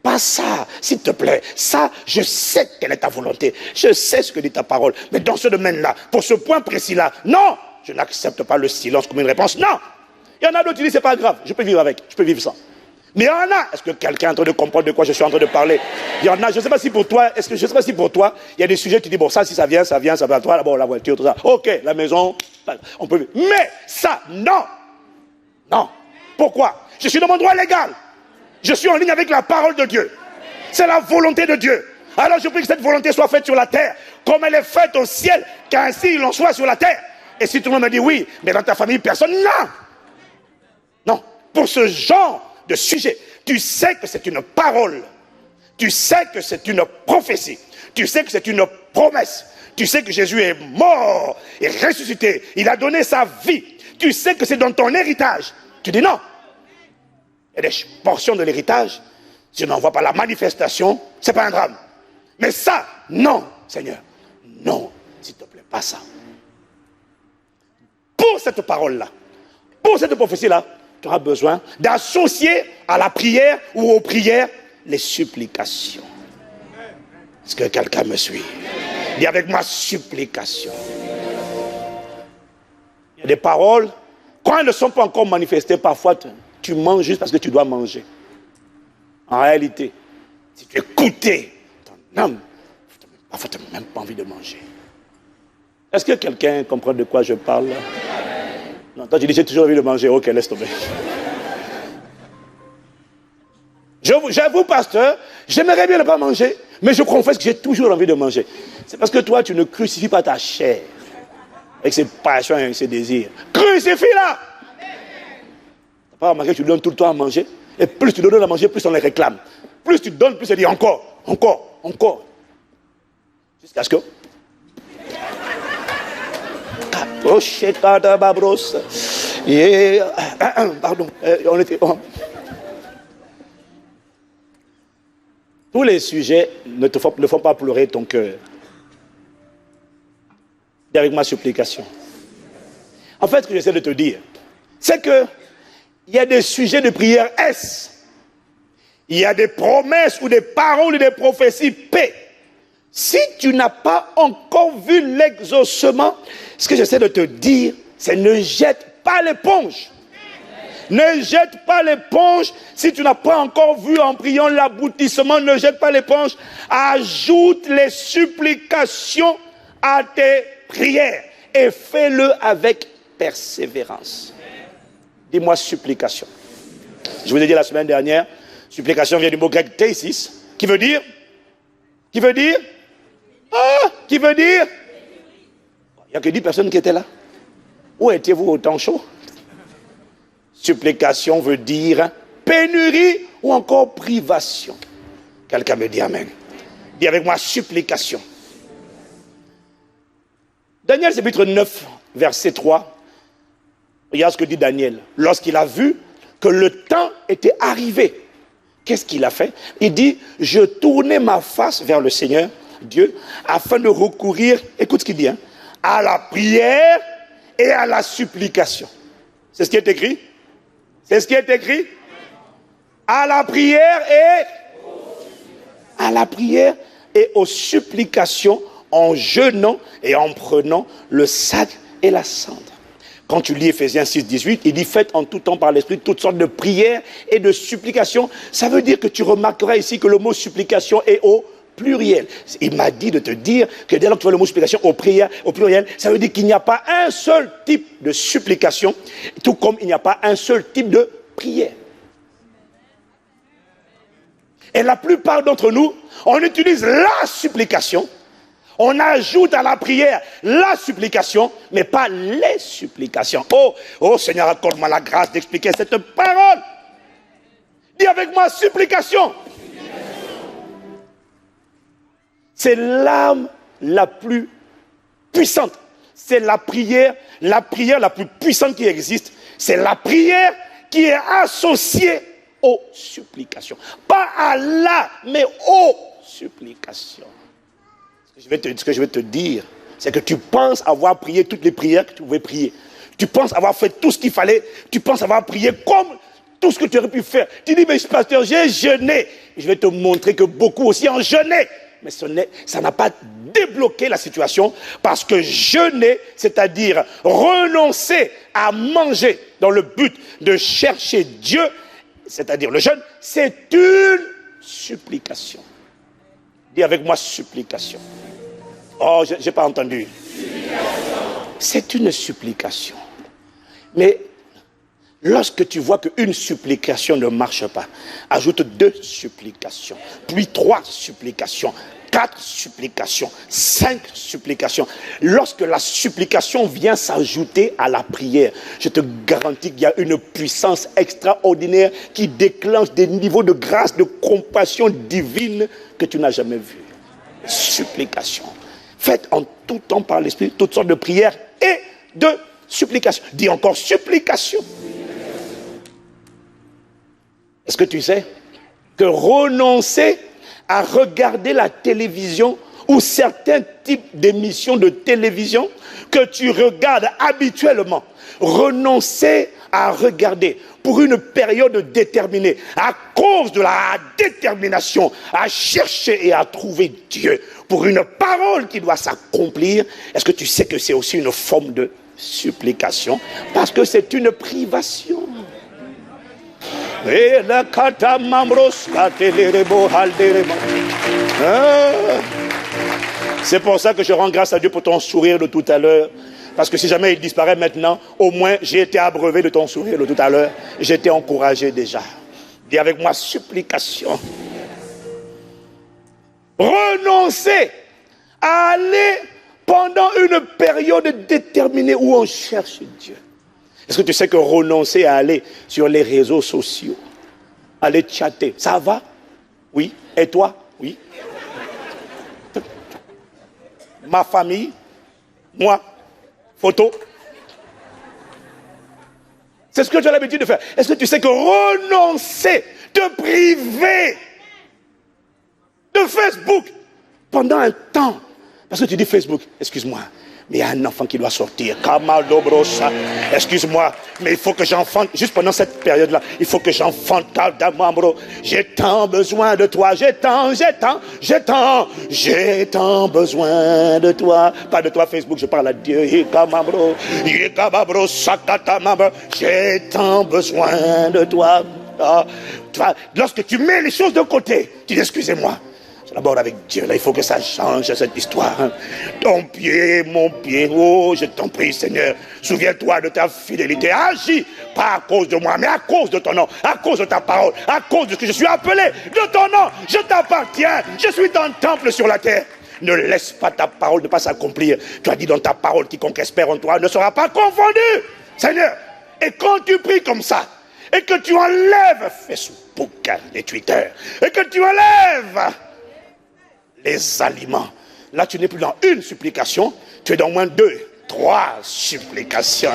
Pas ça, s'il te plaît. Ça, je sais quelle est ta volonté. Je sais ce que dit ta parole. Mais dans ce domaine-là, pour ce point précis-là, non, je n'accepte pas le silence comme une réponse. Non. Il y en a d'autres qui disent, c'est pas grave, je peux vivre avec, je peux vivre sans. Mais il y en a, est-ce que quelqu'un est en train de comprendre de quoi je suis en train de parler? Il y en a, je ne sais pas si pour toi, je sais pas si pour toi, il y a des sujets, tu dis, bon, ça, si ça vient, ça va. Toi, bon, la voiture, tout ça. Ok, la maison, on peut vivre. Mais ça, non. Non. Pourquoi? Je suis dans mon droit légal. Je suis en ligne avec la parole de Dieu. C'est la volonté de Dieu. Alors je prie que cette volonté soit faite sur la terre, comme elle est faite au ciel, qu'ainsi il en soit sur la terre. Et si tout le monde me dit oui, mais dans ta famille, personne, non. Non. Pour ce genre de sujet, tu sais que c'est une parole. Tu sais que c'est une prophétie. Tu sais que c'est une promesse. Tu sais que Jésus est mort et ressuscité. Il a donné sa vie. Tu sais que c'est dans ton héritage. Tu dis non. Il y a des portions de l'héritage, si on n'en voit pas la manifestation, ce n'est pas un drame. Mais ça, non, Seigneur, non, s'il te plaît, pas ça. Pour cette parole-là, pour cette prophétie-là, tu auras besoin d'associer à la prière ou aux prières les supplications. Est-ce que quelqu'un me suit? Dis avec ma supplication. Il y a des paroles, quand elles ne sont pas encore manifestées, parfois tu manges juste parce que tu dois manger. En réalité, si tu écoutais ton âme, parfois tu n'as même pas envie de manger. Est-ce que quelqu'un comprend de quoi je parle? Non, toi tu dis j'ai toujours envie de manger. Ok, laisse tomber. J'avoue, pasteur, j'aimerais bien ne pas manger, mais je confesse que j'ai toujours envie de manger. C'est parce que toi, tu ne crucifies pas ta chair avec ses passions et ses désirs. Crucifie-la! Pas remarqué que tu donnes tout le temps à manger, et plus tu donnes à manger, plus on les réclame. Plus tu donnes, plus on dit encore. Jusqu'à ce que... Pardon, on était... Tous les sujets ne font pas pleurer ton cœur. Et avec ma supplication. En fait, ce que j'essaie de te dire, c'est que il y a des sujets de prière S. Il y a des promesses ou des paroles ou des prophéties P. Si tu n'as pas encore vu l'exaucement, ce que j'essaie de te dire, c'est ne jette pas l'éponge. Ne jette pas l'éponge. Si tu n'as pas encore vu en priant l'aboutissement, ne jette pas l'éponge. Ajoute les supplications à tes prières et fais-le avec persévérance. Dis-moi supplication. Je vous ai dit la semaine dernière, supplication vient du mot grec thésis, qui veut dire il n'y a que 10 personnes qui étaient là. Où étiez-vous au temps chaud? Supplication veut dire pénurie ou encore privation. Quelqu'un me dit amen. Dis avec moi supplication. Daniel chapitre 9, verset 3. Regarde ce que dit Daniel. Lorsqu'il a vu que le temps était arrivé Qu'est-ce qu'il a fait? Il dit, je tournais ma face vers le Seigneur, Dieu, afin de recourir, écoute ce qu'il dit, hein, à la prière et à la supplication. C'est ce qui est écrit? C'est ce qui est écrit? À la prière et aux supplications, en jeûnant et en prenant le sac et la cendre. Quand tu lis Ephésiens 6, 18, il dit, faites en tout temps par l'Esprit toutes sortes de prières et de supplications. Ça veut dire que tu remarqueras ici que le mot supplication est au pluriel. Il m'a dit de te dire que dès lors que tu vois le mot supplication au pluriel, ça veut dire qu'il n'y a pas un seul type de supplication, tout comme il n'y a pas un seul type de prière. Et la plupart d'entre nous, on utilise la supplication, on ajoute à la prière la supplication, mais pas les supplications. Oh Seigneur, accorde-moi la grâce d'expliquer cette parole. Dis avec moi, supplication. C'est l'âme la plus puissante. C'est la prière la plus puissante qui existe. C'est la prière qui est associée aux supplications. Pas à la, mais aux supplications. Ce que je vais te dire, c'est que tu penses avoir prié toutes les prières que tu pouvais prier. Tu penses avoir fait tout ce qu'il fallait. Tu penses avoir prié comme tout ce que tu aurais pu faire. Tu dis, mais pasteur, j'ai jeûné. Je vais te montrer que beaucoup aussi ont jeûné. Mais ça n'a pas débloqué la situation, parce que jeûner, c'est-à-dire renoncer à manger dans le but de chercher Dieu, c'est-à-dire le jeûne, c'est une supplication. Dis avec moi, supplication. Oh, je n'ai pas entendu. C'est une supplication. Mais lorsque tu vois qu'une supplication ne marche pas, ajoute 2 supplications, puis 3 supplications, 4 supplications, 5 supplications. Lorsque la supplication vient s'ajouter à la prière, je te garantis qu'il y a une puissance extraordinaire qui déclenche des niveaux de grâce, de compassion divine que tu n'as jamais vu. Supplication. Faites en tout temps par l'Esprit toutes sortes de prières et de supplications. Dis encore supplication. Est-ce que tu sais que renoncer à regarder la télévision ou certains types d'émissions de télévision que tu regardes habituellement, renoncer à regarder pour une période déterminée, à cause de la détermination à chercher et à trouver Dieu, pour une parole qui doit s'accomplir, est-ce que tu sais que c'est aussi une forme de supplication? Parce que c'est une privation. C'est pour ça que je rends grâce à Dieu pour ton sourire de tout à l'heure. Parce que si jamais il disparaît maintenant, au moins j'ai été abreuvé de ton sourire de tout à l'heure. J'étais encouragé déjà. Dis avec moi, supplication. Renoncer à aller pendant une période déterminée où on cherche Dieu. Est-ce que tu sais que renoncer à aller sur les réseaux sociaux, aller chatter, ça va? Oui. Et toi? Oui. Ma famille? Moi? Photo? C'est ce que tu as l'habitude de faire. Est-ce que tu sais que renoncer, te priver de Facebook pendant un temps, parce que tu dis Facebook, excuse-moi, mais il y a un enfant qui doit sortir. Excuse-moi, mais il faut que j'enfante, juste pendant cette période-là, il faut que j'enfante. J'ai tant besoin de toi, j'ai tant besoin de toi. Pas de toi Facebook, je parle à Dieu. J'ai tant besoin de toi. Lorsque tu mets les choses de côté, tu dis excusez-moi. D'abord avec Dieu, là, il faut que ça change cette histoire. Ton pied, mon pied, oh, je t'en prie, Seigneur. Souviens-toi de ta fidélité. Agis, pas à cause de moi, mais à cause de ton nom, à cause de ta parole, à cause de ce que je suis appelé de ton nom. Je t'appartiens, je suis ton temple sur la terre. Ne laisse pas ta parole ne pas s'accomplir. Tu as dit dans ta parole, quiconque espère en toi ne sera pas confondu. Seigneur, et quand tu pries comme ça, et que tu enlèves Facebook et Twitter, et que tu enlèves les aliments. Là, tu n'es plus dans une supplication, tu es dans moins 2, 3 supplications.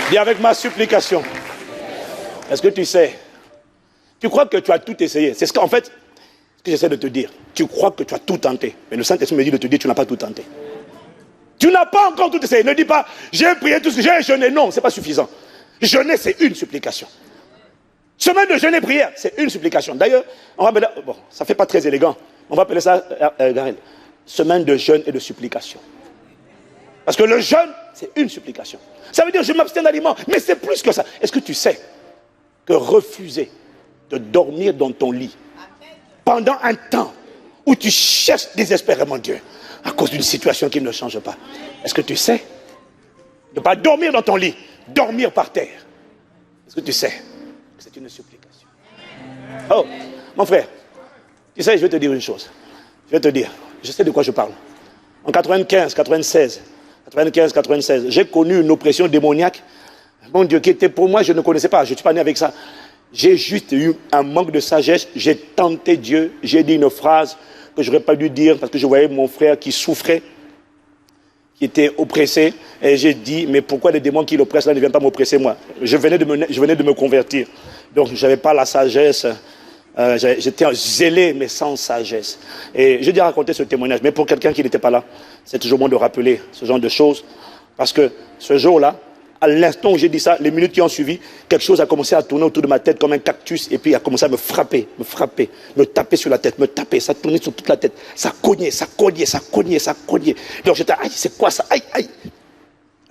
Dis avec ma supplication. Est-ce que tu sais? Tu crois que tu as tout essayé. C'est ce qu'en fait, ce que j'essaie de te dire. Tu crois que tu as tout tenté. Mais le Saint-Esprit me dit de te dire que tu n'as pas tout tenté. Tu n'as pas encore tout essayé. Ne dis pas, j'ai prié tout ce que j'ai jeûné. Non, ce n'est pas suffisant. Jeûner, c'est une supplication. Semaine de jeûne et prière, c'est une supplication. D'ailleurs, on va appeler, bon, ça ne fait pas très élégant. On va appeler ça, Garel, semaine de jeûne et de supplication. Parce que le jeûne, c'est une supplication. Ça veut dire je m'abstiens d'aliments, mais c'est plus que ça. Est-ce que tu sais que refuser de dormir dans ton lit pendant un temps où tu cherches désespérément Dieu à cause d'une situation qui ne change pas? Est-ce que tu sais de ne pas dormir dans ton lit, dormir par terre? Est-ce que tu sais que c'est une supplication? Oh, mon frère, tu sais, je vais te dire une chose. Je vais te dire, je sais de quoi je parle. En 95, 96, j'ai connu une oppression démoniaque, mon Dieu, qui était pour moi, je ne connaissais pas, je ne suis pas né avec ça. J'ai juste eu un manque de sagesse, j'ai tenté Dieu, j'ai dit une phrase que je n'aurais pas dû dire parce que je voyais mon frère qui souffrait, qui était oppressé, et j'ai dit, mais pourquoi les démons qui l'oppressent là ne viennent pas m'oppresser moi? Je venais de me convertir, donc je n'avais pas la sagesse. J'étais zélé mais sans sagesse. Et j'ai déjà raconté ce témoignage, mais pour quelqu'un qui n'était pas là, c'est toujours bon de rappeler ce genre de choses, parce que ce jour-là, à l'instant où j'ai dit ça, les minutes qui ont suivi, quelque chose a commencé à tourner autour de ma tête comme un cactus, et puis il a commencé à me frapper, me taper sur la tête, ça tournait sur toute la tête, ça cognait. Donc j'étais, aïe, c'est quoi ça, aïe.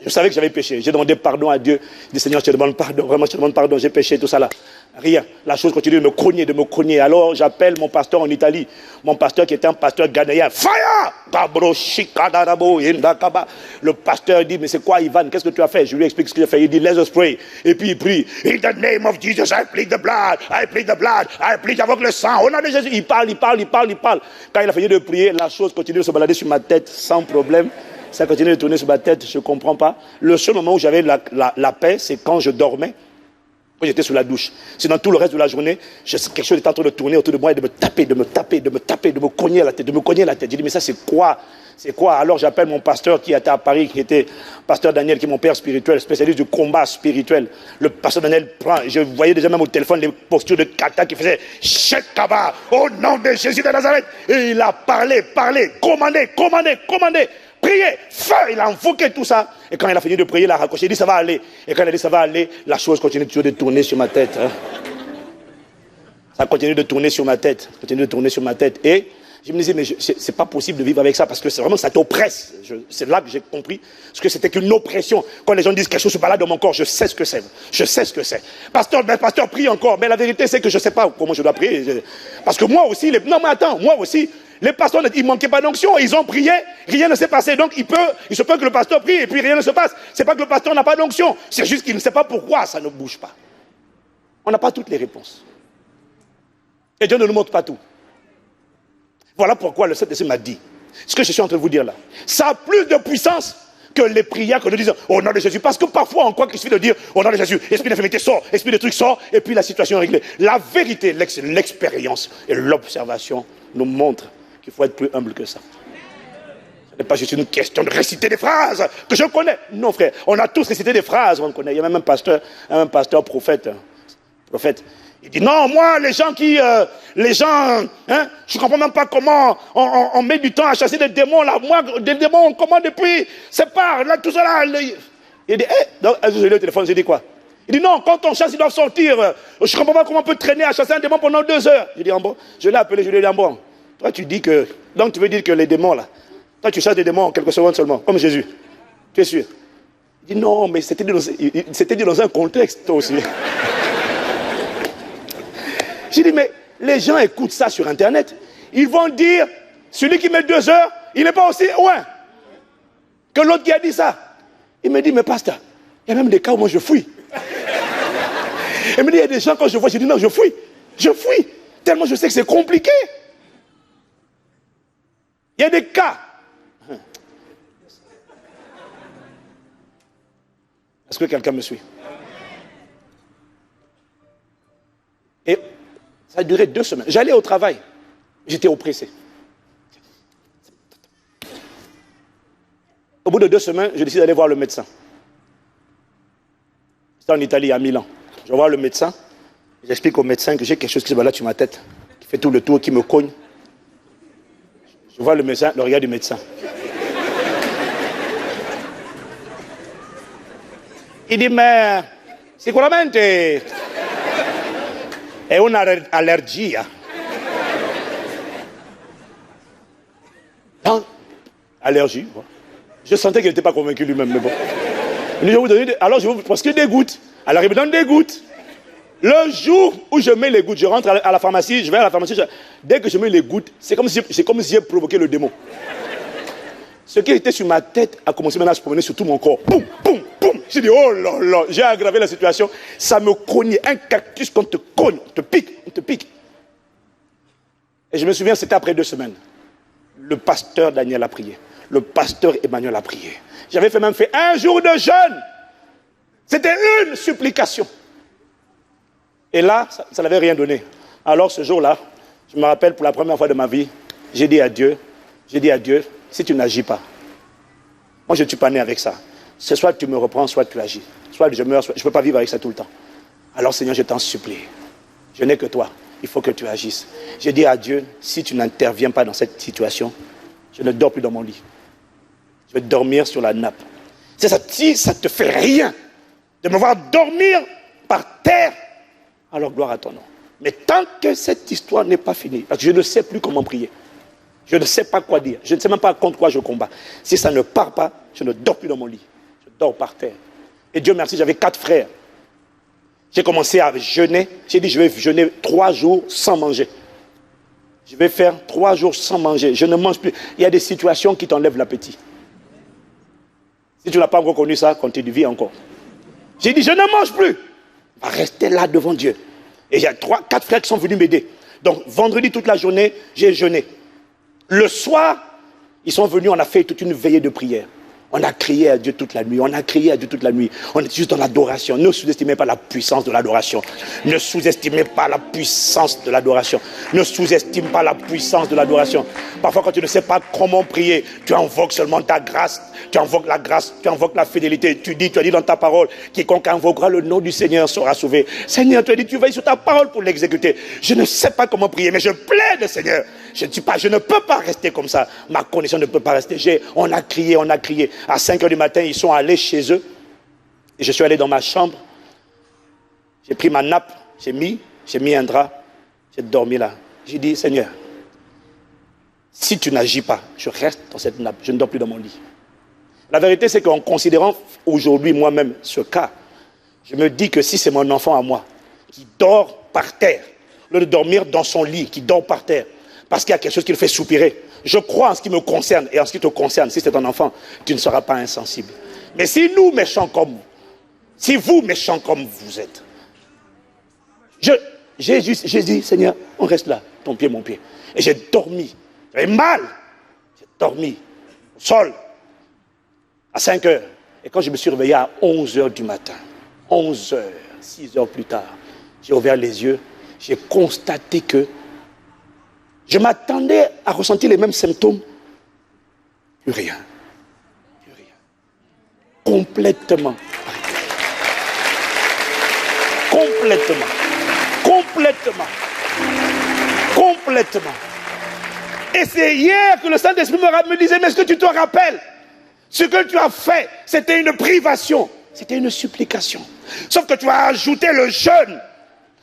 Je savais que j'avais péché. J'ai demandé pardon à Dieu. J'ai dit, Seigneur, je te demande pardon. Vraiment, je te demande pardon. J'ai péché, tout ça là. Rien. La chose continue de me cogner. Alors, j'appelle mon pasteur en Italie. Mon pasteur qui était un pasteur ghanéen. Fire! Le pasteur dit, mais c'est quoi, Ivan? Qu'est-ce que tu as fait? Je lui explique ce que j'ai fait. Il dit, let us pray. Et puis il prie. In the name of Jesus, I plead the blood. I plead the blood. I plead avec le sang. Au nom de Jésus. Il parle. Quand il a fini de prier, la chose continue de se balader sur ma tête sans problème. Ça continue de tourner sur ma tête, je ne comprends pas. Le seul moment où j'avais la paix, c'est quand je dormais, quand j'étais sous la douche. Sinon, tout le reste de la journée, quelque chose était en train de tourner autour de moi et de me taper, de me cogner la tête, J'ai dit, mais ça, c'est quoi? Alors, j'appelle mon pasteur qui était à Paris, qui était pasteur Daniel, qui est mon père spirituel, spécialiste du combat spirituel. Le pasteur Daniel prend, je voyais déjà même au téléphone les postures de kata qui faisaient Shekaba, au nom de Jésus de Nazareth. Et il a parlé, commandé. Priez, feu, il a invoqué tout ça. Et quand il a fini de prier, il a raccroché, il dit ça va aller. Et quand il a dit ça va aller, la chose continue toujours de tourner sur ma tête. Ça continue de tourner sur ma tête. Et je me disais, mais c'est pas possible de vivre avec ça parce que c'est vraiment, ça t'oppresse. C'est là que j'ai compris ce que c'était qu'une oppression. Quand les gens disent quelque chose se balade dans mon corps, je sais ce que c'est. Pasteur, prie encore. Mais la vérité, c'est que je ne sais pas comment je dois prier. Parce que moi aussi, les pasteurs, ils ne manquaient pas d'onction, ils ont prié, rien ne s'est passé. Donc il se peut que le pasteur prie et puis rien ne se passe. Ce n'est pas que le pasteur n'a pas d'onction, c'est juste qu'il ne sait pas pourquoi ça ne bouge pas. On n'a pas toutes les réponses. Et Dieu ne nous montre pas tout. Voilà pourquoi le Saint-Esprit m'a dit, ce que je suis en train de vous dire là, ça a plus de puissance que les prières que nous disons au nom de Jésus. Parce que parfois on croit qu'il suffit de dire au nom de Jésus, esprit d'infirmité sort, esprit de truc sort, et puis la situation est réglée. La vérité, l'expérience et l'observation nous montrent qu'il faut être plus humble que ça. Ce n'est pas juste une question de réciter des phrases que je connais. Non, frère, on a tous récité des phrases, on connaît. Il y a même un pasteur prophète. Il dit non, moi, les gens, je ne comprends même pas comment on met du temps à chasser des démons là. Moi, des démons, comment depuis, c'est pas là, tout ça là. Il dit, donc, j'ai le téléphone, j'ai dit quoi? Il dit non, quand on chasse, ils doivent sortir. Je ne comprends pas comment on peut traîner à chasser un démon pendant 2 heures. Je dis, bon, je l'ai appelé, je lui ai dit, bon. Toi, tu dis que... Donc, tu veux dire que les démons, là... Toi, tu chasses des démons en quelques secondes seulement, comme Jésus. Tu es sûr? Il dit, non, mais c'était dit dans un contexte, toi aussi. J'ai dit, mais les gens écoutent ça sur Internet. Ils vont dire, celui qui met 2 heures, il n'est pas aussi loin que l'autre qui a dit ça. Il me dit, mais pasteur, il y a même des cas où moi je fuis. Il me dit, il y a des gens, quand je vois, je dis, non, je fuis. Tellement je sais que c'est compliqué. Il y a des cas. Est-ce que quelqu'un me suit? Et ça a duré 2 semaines. J'allais au travail. J'étais oppressé. Au bout de 2 semaines, je décide d'aller voir le médecin. J'étais en Italie il y a 1000 ans. Je vois le médecin. J'explique au médecin que j'ai quelque chose qui se balade sur ma tête, qui fait tout le tour, qui me cogne. Je vois le médecin, le regard du médecin. Il dit, mais sicuramente è un'allergia. Hein? Allergie. Je sentais qu'il n'était pas convaincu lui-même, mais bon. Il dit, je vais vous donner alors je vais vous prescrire des gouttes. Alors il me donne des gouttes. Le jour où je mets les gouttes, je rentre à la pharmacie, je vais à la pharmacie, dès que je mets les gouttes, c'est comme si j'ai provoqué le démon. Ce qui était sur ma tête a commencé maintenant à se promener sur tout mon corps. Boum, boum, boum. J'ai dit, oh là là, j'ai aggravé la situation. Ça me cognait. Un cactus qu'on te cogne, on te pique. Et je me souviens, c'était après 2 semaines. Le pasteur Daniel a prié. Le pasteur Emmanuel a prié. J'avais même fait 1 jour de jeûne. C'était une supplication. Et là, ça n'avait rien donné. Alors ce jour-là, je me rappelle pour la première fois de ma vie, j'ai dit à Dieu, si tu n'agis pas, moi je ne suis pas né avec ça. C'est soit tu me reprends, soit tu agis. Soit je meurs, soit... je ne peux pas vivre avec ça tout le temps. Alors Seigneur, je t'en supplie. Je n'ai que toi. Il faut que tu agisses. J'ai dit à Dieu, si tu n'interviens pas dans cette situation, je ne dors plus dans mon lit. Je vais dormir sur la nappe. C'est ça, si ça ne te fait rien de me voir dormir par terre, alors gloire à ton nom. Mais tant que cette histoire n'est pas finie, parce que je ne sais plus comment prier, je ne sais pas quoi dire, je ne sais même pas contre quoi je combats. Si ça ne part pas, je ne dors plus dans mon lit. Je dors par terre. Et Dieu merci, j'avais 4 frères. J'ai commencé à jeûner. J'ai dit, je vais jeûner 3 jours sans manger. Je vais faire 3 jours sans manger. Je ne mange plus. Il y a des situations qui t'enlèvent l'appétit. Si tu n'as pas encore connu ça, continue, vis encore. J'ai dit, je ne mange plus. On va rester là devant Dieu. Et il y a 4 frères qui sont venus m'aider. Donc, vendredi, toute la journée, j'ai jeûné. Le soir, ils sont venus, on a fait toute une veillée de prière. On a crié à Dieu toute la nuit. On est juste dans l'adoration. Ne sous-estimez pas la puissance de l'adoration. Ne sous-estimez pas la puissance de l'adoration. Ne sous-estime pas la puissance de l'adoration. Parfois, quand tu ne sais pas comment prier, tu invoques seulement ta grâce. Tu invoques la grâce, tu invoques la fidélité. Tu as dit dans ta parole, quiconque invoquera le nom du Seigneur sera sauvé. Seigneur, tu as dit, tu veilles sur ta parole pour l'exécuter. Je ne sais pas comment prier, mais je plaide, Seigneur. Je ne peux pas rester comme ça. Ma condition ne peut pas rester. On a crié. À 5 h du matin, ils sont allés chez eux. Et je suis allé dans ma chambre. J'ai pris ma nappe, j'ai mis un drap. J'ai dormi là. J'ai dit, Seigneur, si tu n'agis pas, je reste dans cette nappe. Je ne dors plus dans mon lit. La vérité, c'est qu'en considérant aujourd'hui moi-même ce cas, je me dis que si c'est mon enfant à moi qui dort par terre, au lieu de dormir dans son lit, qui dort par terre, parce qu'il y a quelque chose qui le fait soupirer, je crois en ce qui me concerne et en ce qui te concerne. Si c'est ton enfant, tu ne seras pas insensible. Mais si nous, méchants comme vous, si vous, méchants comme vous êtes, j'ai dit, Seigneur, on reste là, ton pied, mon pied. Et j'ai dormi, j'avais mal, j'ai dormi au sol, à 5 h. Et quand je me suis réveillé à 11 h du matin, 11 h, 6 heures plus tard, j'ai ouvert les yeux, j'ai constaté que je m'attendais à ressentir les mêmes symptômes. Plus rien. Complètement. Et c'est hier que le Saint-Esprit me disait, mais est-ce que tu te rappelles? Ce que tu as fait, c'était une privation. C'était une supplication. Sauf que tu as ajouté le jeûne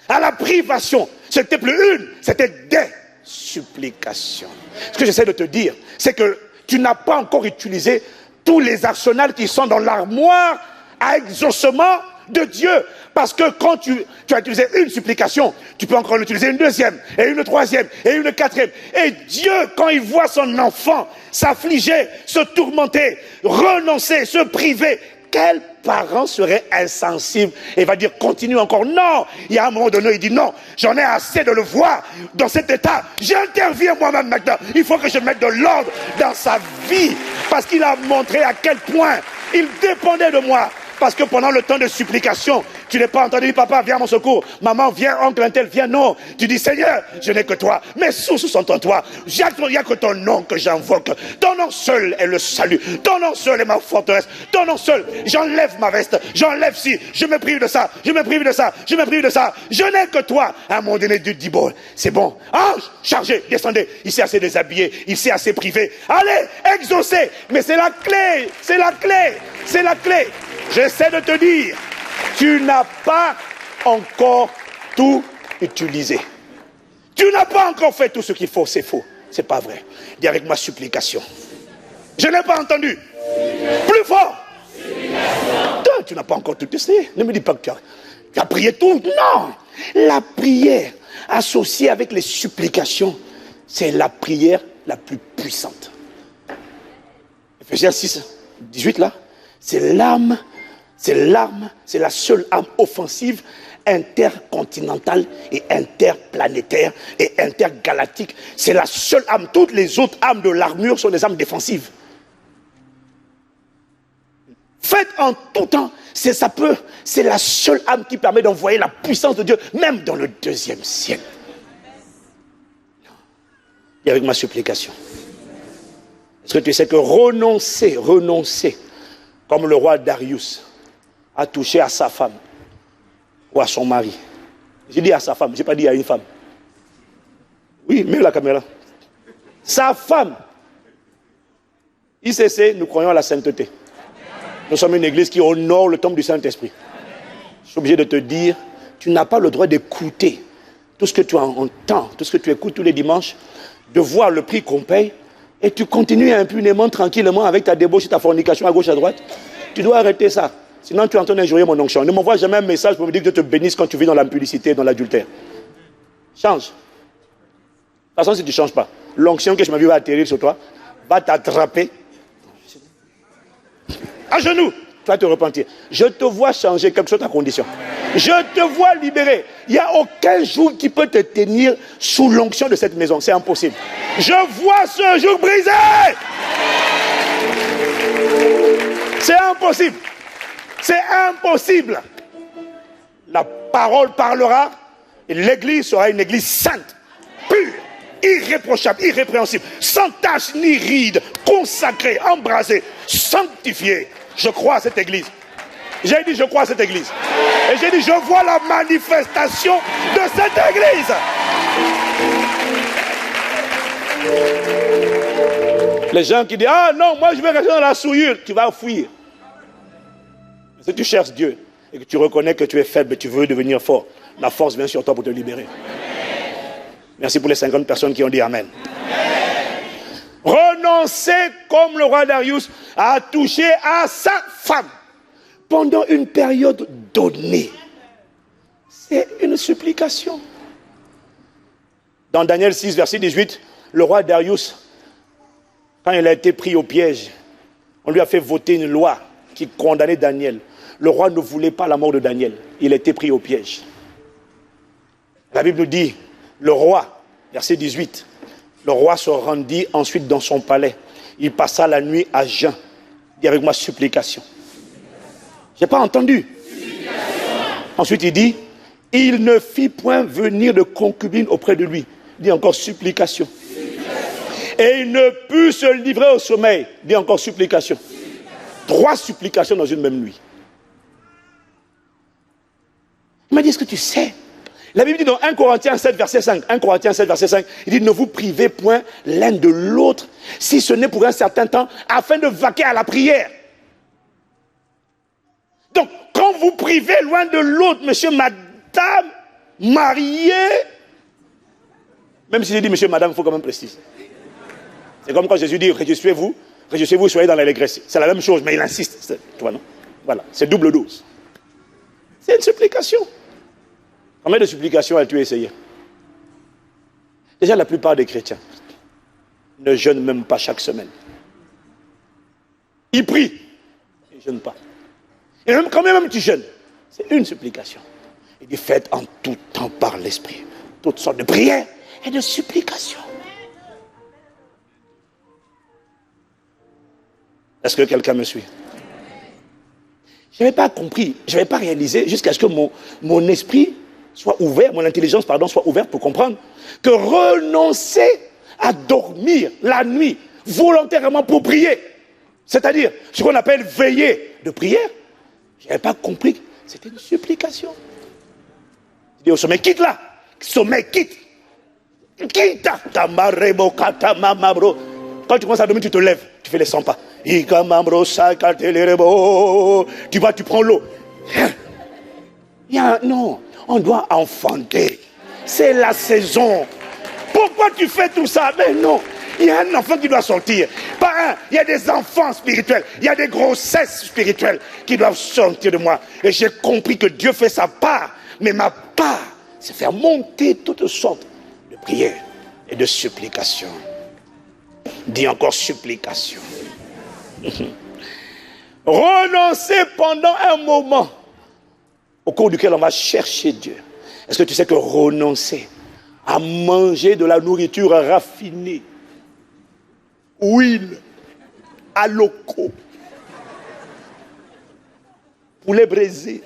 à la privation. C'était plus une, c'était des supplications. Ce que j'essaie de te dire, c'est que tu n'as pas encore utilisé tous les arsenals qui sont dans l'armoire à exaucement de Dieu. Parce que quand tu as utilisé une supplication, tu peux encore utiliser une deuxième, et une troisième, et une quatrième. Et Dieu, quand il voit son enfant s'affliger, se tourmenter, renoncer, se priver, quel parent serait insensible et va dire continue encore? Non, il y a un moment donné, il dit non, j'en ai assez de le voir dans cet état, j'interviens moi-même maintenant, il faut que je mette de l'ordre dans sa vie, parce qu'il a montré à quel point il dépendait de moi. Parce que pendant le temps de supplication, Tu n'es pas en train de dire, papa, viens à mon secours. Maman, viens, oncle un tel, viens. Non. Tu dis, Seigneur, je n'ai que toi. Mes sources sont en toi. Il n'y a que ton nom que j'invoque. Ton nom seul est le salut. Ton nom seul est ma forteresse. Ton nom seul, j'enlève ma veste. J'enlève ci. Je me prive de ça. Je me prive de ça. Je me prive de ça. Je n'ai que toi. À un moment donné, Dieu dit, bon, c'est bon. Ange, chargez, descendez. Il s'est assez déshabillé. Il s'est assez privé. Allez, exaucez. Mais c'est la clé. C'est la clé. C'est la clé. J'essaie de te dire, tu n'as pas encore tout utilisé. Tu n'as pas encore fait tout ce qu'il faut, c'est faux. C'est pas vrai. Dis avec ma supplication. Je n'ai pas entendu. Plus fort. Toi, tu n'as pas encore tout essayé. Ne me dis pas que tu as prié tout. Non. La prière associée avec les supplications, c'est la prière la plus puissante. Ephésiens 6, 18 là, c'est l'arme, c'est la seule arme offensive intercontinentale et interplanétaire et intergalactique. C'est la seule arme. Toutes les autres armes de l'armure sont des armes défensives. Faites en tout temps, c'est la seule arme qui permet d'envoyer la puissance de Dieu, même dans le 2e siècle. Et avec ma supplication. Est-ce que tu sais que renoncer, comme le roi Darius a touché à sa femme ou à son mari. J'ai dit à sa femme, je n'ai pas dit à une femme. Oui, mets la caméra. Sa femme. ICC, nous croyons à la sainteté. Nous sommes une église qui honore le temple du Saint-Esprit. Je suis obligé de te dire, tu n'as pas le droit d'écouter tout ce que tu entends, tout ce que tu écoutes tous les dimanches, de voir le prix qu'on paye, et tu continues impunément, tranquillement, avec ta débauche et ta fornication à gauche, à droite. Tu dois arrêter ça. Sinon, tu es en train d'injurier mon onction. Ne m'envoie jamais un message pour me dire que Dieu te bénisse quand tu vis dans l'impudicité, dans l'adultère. Change. De toute façon, si tu ne changes pas, l'onction que je m'avais va atterrir sur toi, va t'attraper. À genoux, tu vas te repentir. Je te vois changer quelque chose ta condition. Je te vois libéré. Il n'y a aucun jour qui peut te tenir sous l'onction de cette maison. C'est impossible. Je vois ce jour brisé. C'est impossible. C'est impossible. La parole parlera et l'église sera une église sainte, pure, irréprochable, irrépréhensible, sans tache ni ride, consacrée, embrasée, sanctifiée. Je crois à cette église. J'ai dit je crois à cette église. Et j'ai dit je vois la manifestation de cette église. Les gens qui disent ah non, moi je vais rester dans la souillure, tu vas fuir. Si tu cherches Dieu et que tu reconnais que tu es faible et tu veux devenir fort, la force vient sur toi pour te libérer. Merci pour les 50 personnes qui ont dit Amen. Renoncer comme le roi Darius a touché à sa femme pendant une période donnée. C'est une supplication. Dans Daniel 6, verset 18, le roi Darius, quand il a été pris au piège, on lui a fait voter une loi qui condamnait Daniel. Le roi ne voulait pas la mort de Daniel. Il a été pris au piège. La Bible nous dit, le roi, verset 18, le roi se rendit ensuite dans son palais. Il passa la nuit à jeun. Dis avec moi supplication. Je n'ai pas entendu. Ensuite il dit, il ne fit point venir de concubine auprès de lui. Dis encore supplication. Et il ne put se livrer au sommeil. Dis encore supplication. 3 supplications dans une même nuit. Il m'a dit, est-ce que tu sais? La Bible dit dans 1 Corinthiens 7, verset 5, 1 Corinthiens 7, verset 5, il dit, ne vous privez point l'un de l'autre, si ce n'est pour un certain temps, afin de vaquer à la prière. Donc, quand vous privez loin de l'autre, monsieur, madame, marié, même si j'ai dit monsieur, madame, il faut quand même préciser. C'est comme quand Jésus dit, réjouissez-vous, soyez dans l'allégresse. C'est la même chose, mais il insiste. Tu vois, non? Voilà, c'est double dose. C'est une supplication. Combien de supplications as-tu essayé? Déjà, la plupart des chrétiens ne jeûnent même pas chaque semaine. Ils prient, ils ne jeûnent pas. Et même quand même tu jeûnes, c'est une supplication. Il dit, faites en tout temps par l'Esprit toutes sortes de prières et de supplications. Est-ce que quelqu'un me suit? Je n'avais pas compris, je n'avais pas réalisé jusqu'à ce que mon esprit soit ouvert, mon intelligence, pardon, soit ouverte pour comprendre que renoncer à dormir la nuit volontairement pour prier, c'est-à-dire ce qu'on appelle veiller de prière, je n'avais pas compris que c'était une supplication. Je dis au sommet, quitte là, sommet, quitte. Quitte. Quand tu commences à dormir, tu te lèves, tu fais les 100 pas. Tu vas, tu prends l'eau. Non, on doit enfanter. C'est la saison. Pourquoi tu fais tout ça? Mais non, il y a un enfant qui doit sortir. Pas un, il y a des enfants spirituels. Il y a des grossesses spirituelles qui doivent sortir de moi. Et j'ai compris que Dieu fait sa part. Mais ma part, c'est faire monter toutes sortes de prières et de supplications. Dis encore supplication. Renoncer pendant un moment au cours duquel on va chercher Dieu. Est-ce que tu sais que renoncer à manger de la nourriture raffinée, huile, aloco, poulet braisé,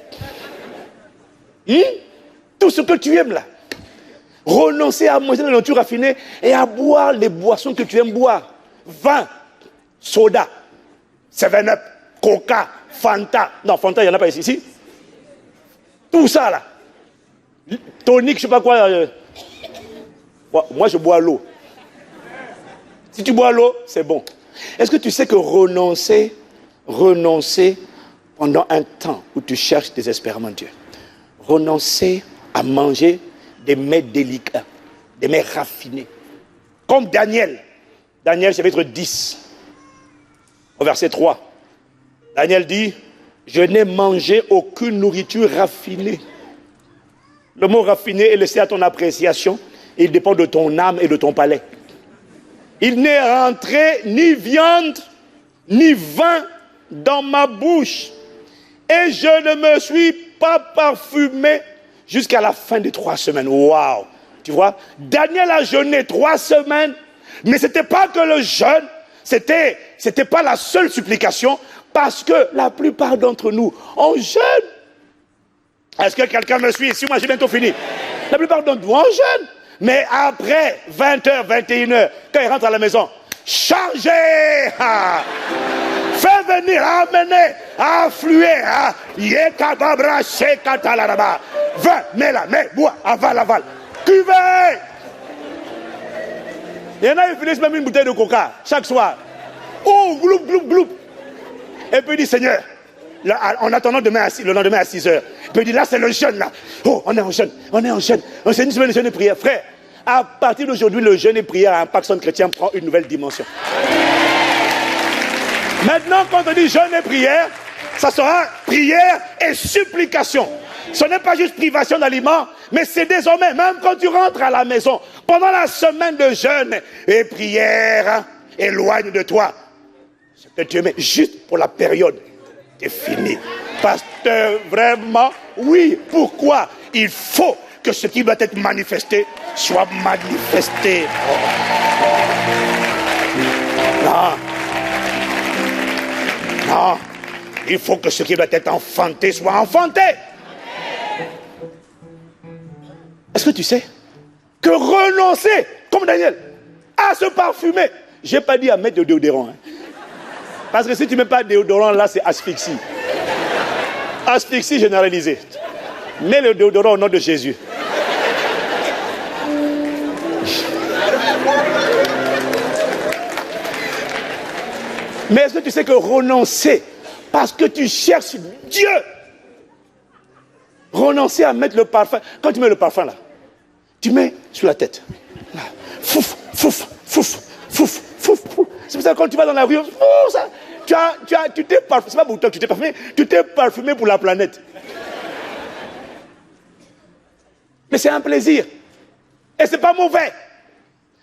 tout ce que tu aimes là, renoncer à manger de la nourriture raffinée et à boire les boissons que tu aimes boire, vin, soda, 7-Up, Coca, Fanta, non Fanta il n'y en a pas ici, tout ça là, tonique, je ne sais pas quoi. Moi, je bois l'eau. Si tu bois l'eau, c'est bon. Est-ce que tu sais que renoncer pendant un temps où tu cherches désespérément Dieu, renoncer à manger des mets délicats, des mets raffinés, comme Daniel chapitre 10, au verset 3. Daniel dit, je n'ai mangé aucune nourriture raffinée. Le mot raffiné est laissé à ton appréciation. Il dépend de ton âme et de ton palais. Il n'est rentré ni viande, ni vin dans ma bouche. Et je ne me suis pas parfumé jusqu'à la fin des 3 semaines. Waouh! Tu vois, Daniel a jeûné 3 semaines, mais ce n'était pas que le jeûne, c'était pas la seule supplication, parce que la plupart d'entre nous, on jeûne. Est-ce que quelqu'un me suit? Si moi j'ai bientôt fini. La plupart d'entre nous, on jeûne. Mais après 20h, 21h, quand il rentre à la maison, chargez, fais venir, amener, affluer, viens, mets-la, mets, bois, aval, cuvez. Il y en a qui finissent même une bouteille de coca chaque soir. Oh, gloup, gloup, gloup. Et puis il dit, Seigneur, là, en attendant le lendemain à 6h, il peut dire, là c'est le jeûne là. Oh, on est en jeûne. C'est une semaine de jeûne et prière. Frère, à partir d'aujourd'hui, le jeûne et prière à Impact Centre Chrétien prend une nouvelle dimension. Maintenant, quand on dit jeûne et prière, ça sera prière et supplication. Ce n'est pas juste privation d'aliments, mais c'est désormais, même quand tu rentres à la maison, pendant la semaine de jeûne et prière, éloigne de toi ce que tu aimais, juste pour la période. C'est fini. Pasteur, vraiment, oui. Pourquoi? Il faut que ce qui doit être manifesté soit manifesté. Non. Il faut que ce qui doit être enfanté soit enfanté. Est-ce que tu sais que renoncer, comme Daniel, à se parfumer, je n'ai pas dit à mettre de déodorant. Parce que si tu ne mets pas de déodorant, là, c'est asphyxie. Asphyxie généralisée. Mets le déodorant au nom de Jésus. Mais est-ce que tu sais que renoncer, parce que tu cherches Dieu, renoncer à mettre le parfum, quand tu mets le parfum là, tu mets sur la tête. Là. Fouf, fouf, fouf, fouf, fouf, fouf. C'est pour ça que quand tu vas dans la rue, ça, tu t'es parfumé, c'est pas pour toi que tu t'es parfumé, tu t'es parfumé pour la planète. Mais c'est un plaisir. Et c'est pas mauvais.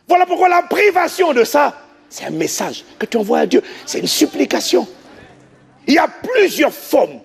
Voilà pourquoi la privation de ça, c'est un message que tu envoies à Dieu. C'est une supplication. Il y a plusieurs formes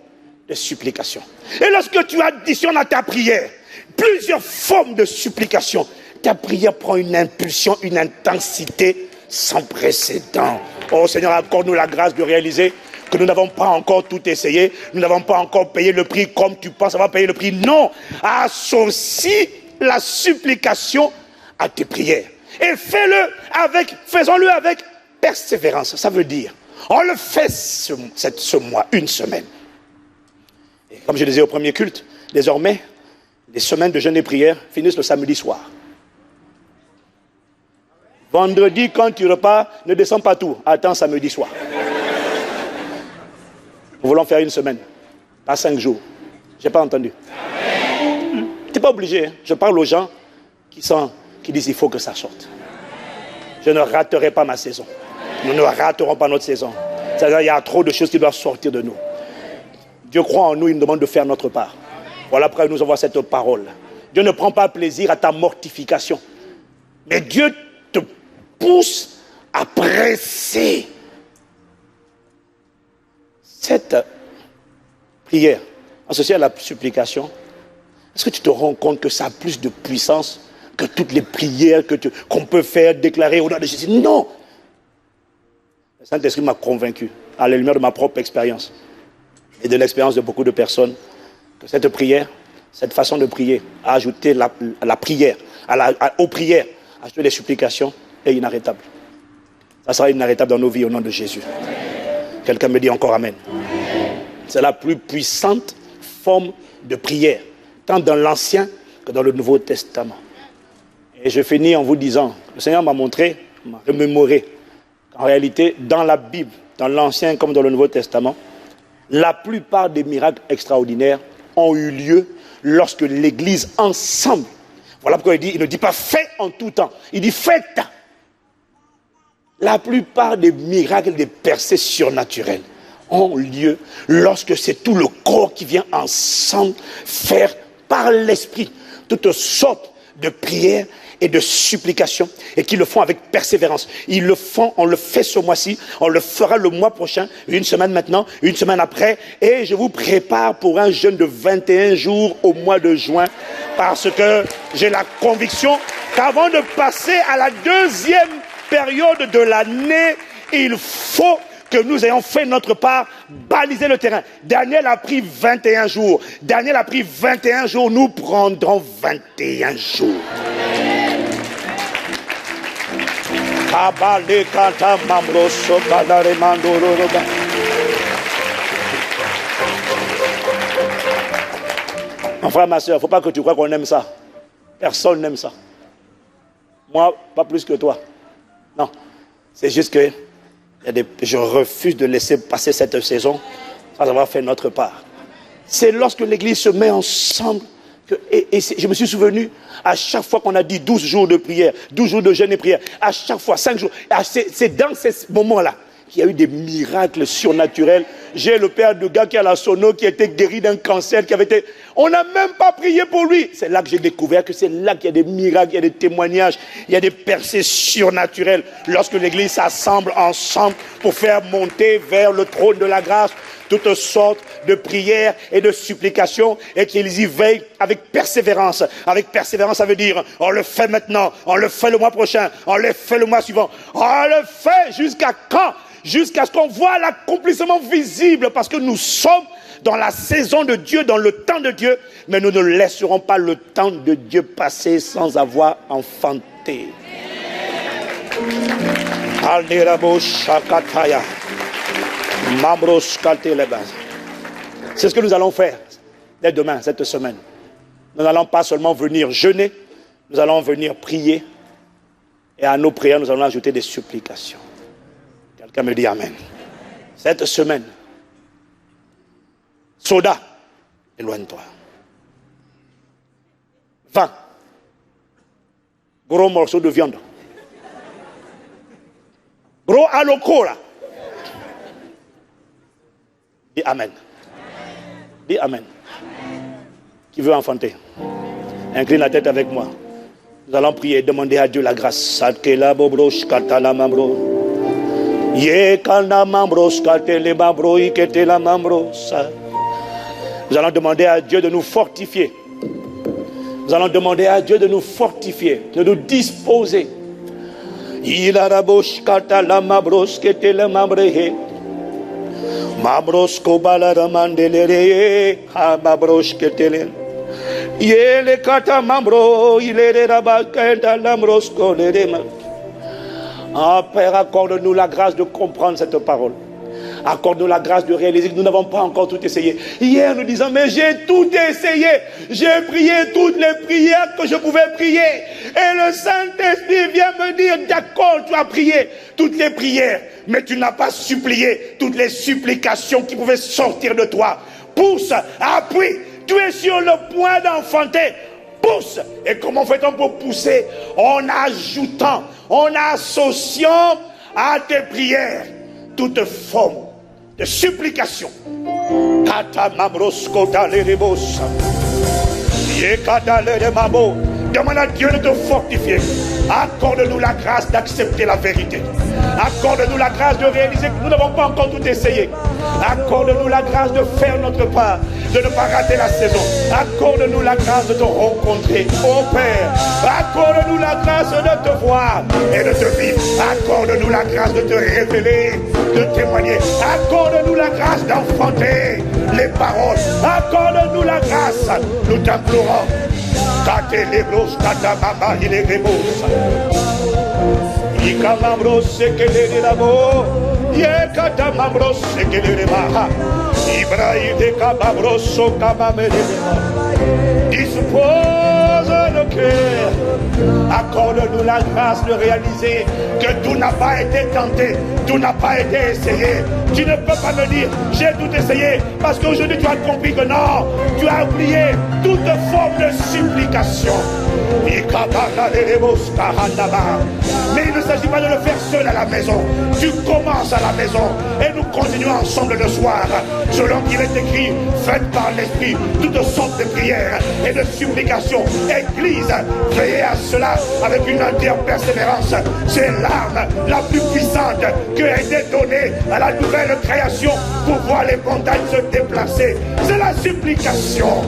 de supplication. Et lorsque tu additionnes à ta prière plusieurs formes de supplication, ta prière prend une impulsion, une intensité sans précédent. Oh Seigneur, accorde-nous la grâce de réaliser que nous n'avons pas encore tout essayé, nous n'avons pas encore payé le prix comme tu penses avoir payé le prix. Non, associe la supplication à tes prières. Et faisons-le avec persévérance. Ça veut dire, on le fait ce mois, une semaine. Et comme je disais au premier culte, désormais, les semaines de jeûne et prière finissent le samedi soir. Vendredi, quand tu repars, ne descends pas tout. Attends samedi soir. Nous voulons faire une semaine, pas 5 jours. Je n'ai pas entendu. Tu n'es pas obligé. Hein. Je parle aux gens qui disent il faut que ça sorte. Je ne raterai pas ma saison. Nous ne raterons pas notre saison. C'est-à-dire il y a trop de choses qui doivent sortir de nous. Dieu croit en nous, il nous demande de faire notre part. Voilà pourquoi il nous envoie cette parole. Dieu ne prend pas plaisir à ta mortification. Mais Dieu te pousse à presser. Cette prière, associée à la supplication, est-ce que tu te rends compte que ça a plus de puissance que toutes les prières qu'on peut faire, déclarer au nom de Jésus? Non! Le Saint-Esprit m'a convaincu, à la lumière de ma propre expérience et de l'expérience de beaucoup de personnes, que cette prière, cette façon de prier, à ajouter la prière, aux prières, ajouter les supplications, est inarrêtable. Ça sera inarrêtable dans nos vies au nom de Jésus. Quelqu'un me dit encore Amen. C'est la plus puissante forme de prière, tant dans l'Ancien que dans le Nouveau Testament. Et je finis en vous disant, le Seigneur m'a montré, m'a remémoré, qu'en réalité, dans la Bible, dans l'Ancien comme dans le Nouveau Testament, la plupart des miracles extraordinaires ont eu lieu lorsque l'Église ensemble, voilà pourquoi il ne dit pas fait en tout temps, il dit faites. La plupart des miracles, des percées surnaturelles ont lieu lorsque c'est tout le corps qui vient ensemble faire par l'Esprit toutes sortes de prières et de supplications et qui le font avec persévérance. Ils le font, on le fait ce mois-ci, on le fera le mois prochain, une semaine maintenant, une semaine après, et je vous prépare pour un jeûne de 21 jours au mois de juin parce que j'ai la conviction qu'avant de passer à la deuxième période de l'année, il faut que nous ayons fait notre part, baliser le terrain. Daniel a pris 21 jours. Daniel a pris 21 jours. Nous prendrons 21 jours. Mon frère, ma soeur, il ne faut pas que tu crois qu'on aime ça. Personne n'aime ça. Moi, pas plus que toi. Non, c'est juste que je refuse de laisser passer cette saison sans avoir fait notre part. C'est lorsque l'Église se met ensemble et je me suis souvenu, à chaque fois qu'on a dit 12 jours de prière, 12 jours de jeûne et prière, à chaque fois, 5 jours, c'est dans ces moments-là qu'il y a eu des miracles surnaturels. J'ai le père de gars qui a la sono, qui a été guéri d'un cancer, qui avait été... On n'a même pas prié pour lui. C'est là que j'ai découvert que c'est là qu'il y a des miracles, il y a des témoignages, il y a des percées surnaturelles. Lorsque l'Église s'assemble ensemble pour faire monter vers le trône de la grâce toutes sortes de prières et de supplications et qu'ils y veillent avec persévérance. Avec persévérance, ça veut dire on le fait maintenant, on le fait le mois prochain, on le fait le mois suivant. On le fait jusqu'à quand? Jusqu'à ce qu'on voit l'accomplissement visible, parce que nous sommes dans la saison de Dieu, dans le temps de Dieu, mais nous ne laisserons pas le temps de Dieu passer sans avoir enfanté. C'est ce que nous allons faire dès demain, cette semaine. Nous n'allons pas seulement venir jeûner, nous allons venir prier, et à nos prières, nous allons ajouter des supplications. Quelqu'un me dit Amen. Cette semaine, soda, éloigne-toi. Vin, gros morceau de viande. Gros aloco là. Dis Amen. Dis Amen. Qui veut enfanter? Incline la tête avec moi. Nous allons prier et demander à Dieu la grâce. Nous allons demander à Dieu de nous fortifier. Nous allons demander à Dieu de nous fortifier, de nous disposer. Mabrosko balaramandelere, hababroshketele. Yele kata mambro, il est rabakenda lamrosko lerema. Ah, Père, accorde-nous la grâce de comprendre cette parole. Accorde-nous la grâce de réaliser que nous n'avons pas encore tout essayé. Hier, nous disons, mais j'ai tout essayé. J'ai prié toutes les prières que je pouvais prier. Et le Saint-Esprit vient me dire, d'accord, tu as prié toutes les prières, mais tu n'as pas supplié toutes les supplications qui pouvaient sortir de toi. Pousse, appuie, tu es sur le point d'enfanter. Pousse. Et comment fait-on pour pousser? En ajoutant, en associant à tes prières toute forme de supplication. Demande à Dieu de te fortifier. Accorde-nous la grâce d'accepter la vérité. Accorde-nous la grâce de réaliser que nous n'avons pas encore tout essayé. Accorde-nous la grâce de faire notre part, de ne pas rater la saison. Accorde-nous la grâce de te rencontrer, ô Père. Accorde-nous la grâce de te voir et de te vivre. Accorde-nous la grâce de te révéler, de témoigner. Accorde-nous la grâce d'enfanter les paroles. Accorde-nous la grâce, nous t'implorons. Kate lebros kata mama ile rebos. Ika mambros sekele labo. Ye kata mambros sekele maha. Ibrahim de kababros sokama melema. Dispose le cœur. Accorde-nous la grâce de réaliser que tout n'a pas été tenté, tout n'a pas été essayé. Tu ne peux pas me dire, j'ai tout essayé, parce qu'aujourd'hui tu as compris que non, tu as oublié toute forme de supplication. Mais il ne s'agit pas de le faire seul à la maison. Tu commences à la maison et nous continuons ensemble le soir. Selon qu'il est écrit, faites par l'Esprit toutes sortes de prières et de supplications. Église, veillez à cela avec une entière persévérance. C'est l'arme la plus puissante qui a été donnée à la nouvelle création pour voir les montagnes se déplacer. C'est la supplication.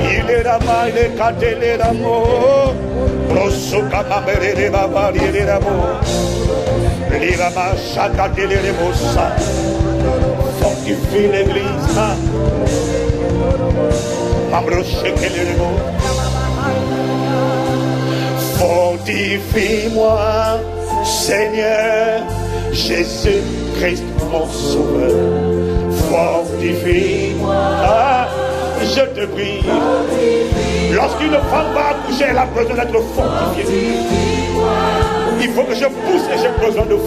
Il est là-bas, il est caté, il est là-bas. Prosoka mamere de baba, il est là-bas. L'irama chata de l'eremosa. Fortifie l'église. Mamroche que l'eremo. Fortifie-moi, Seigneur, Jésus-Christ, mon sauveur. Fortifie-moi. Je te prie. Lorsqu'une femme va accoucher, elle a besoin d'être fortifiée. Il faut que je pousse et j'ai besoin de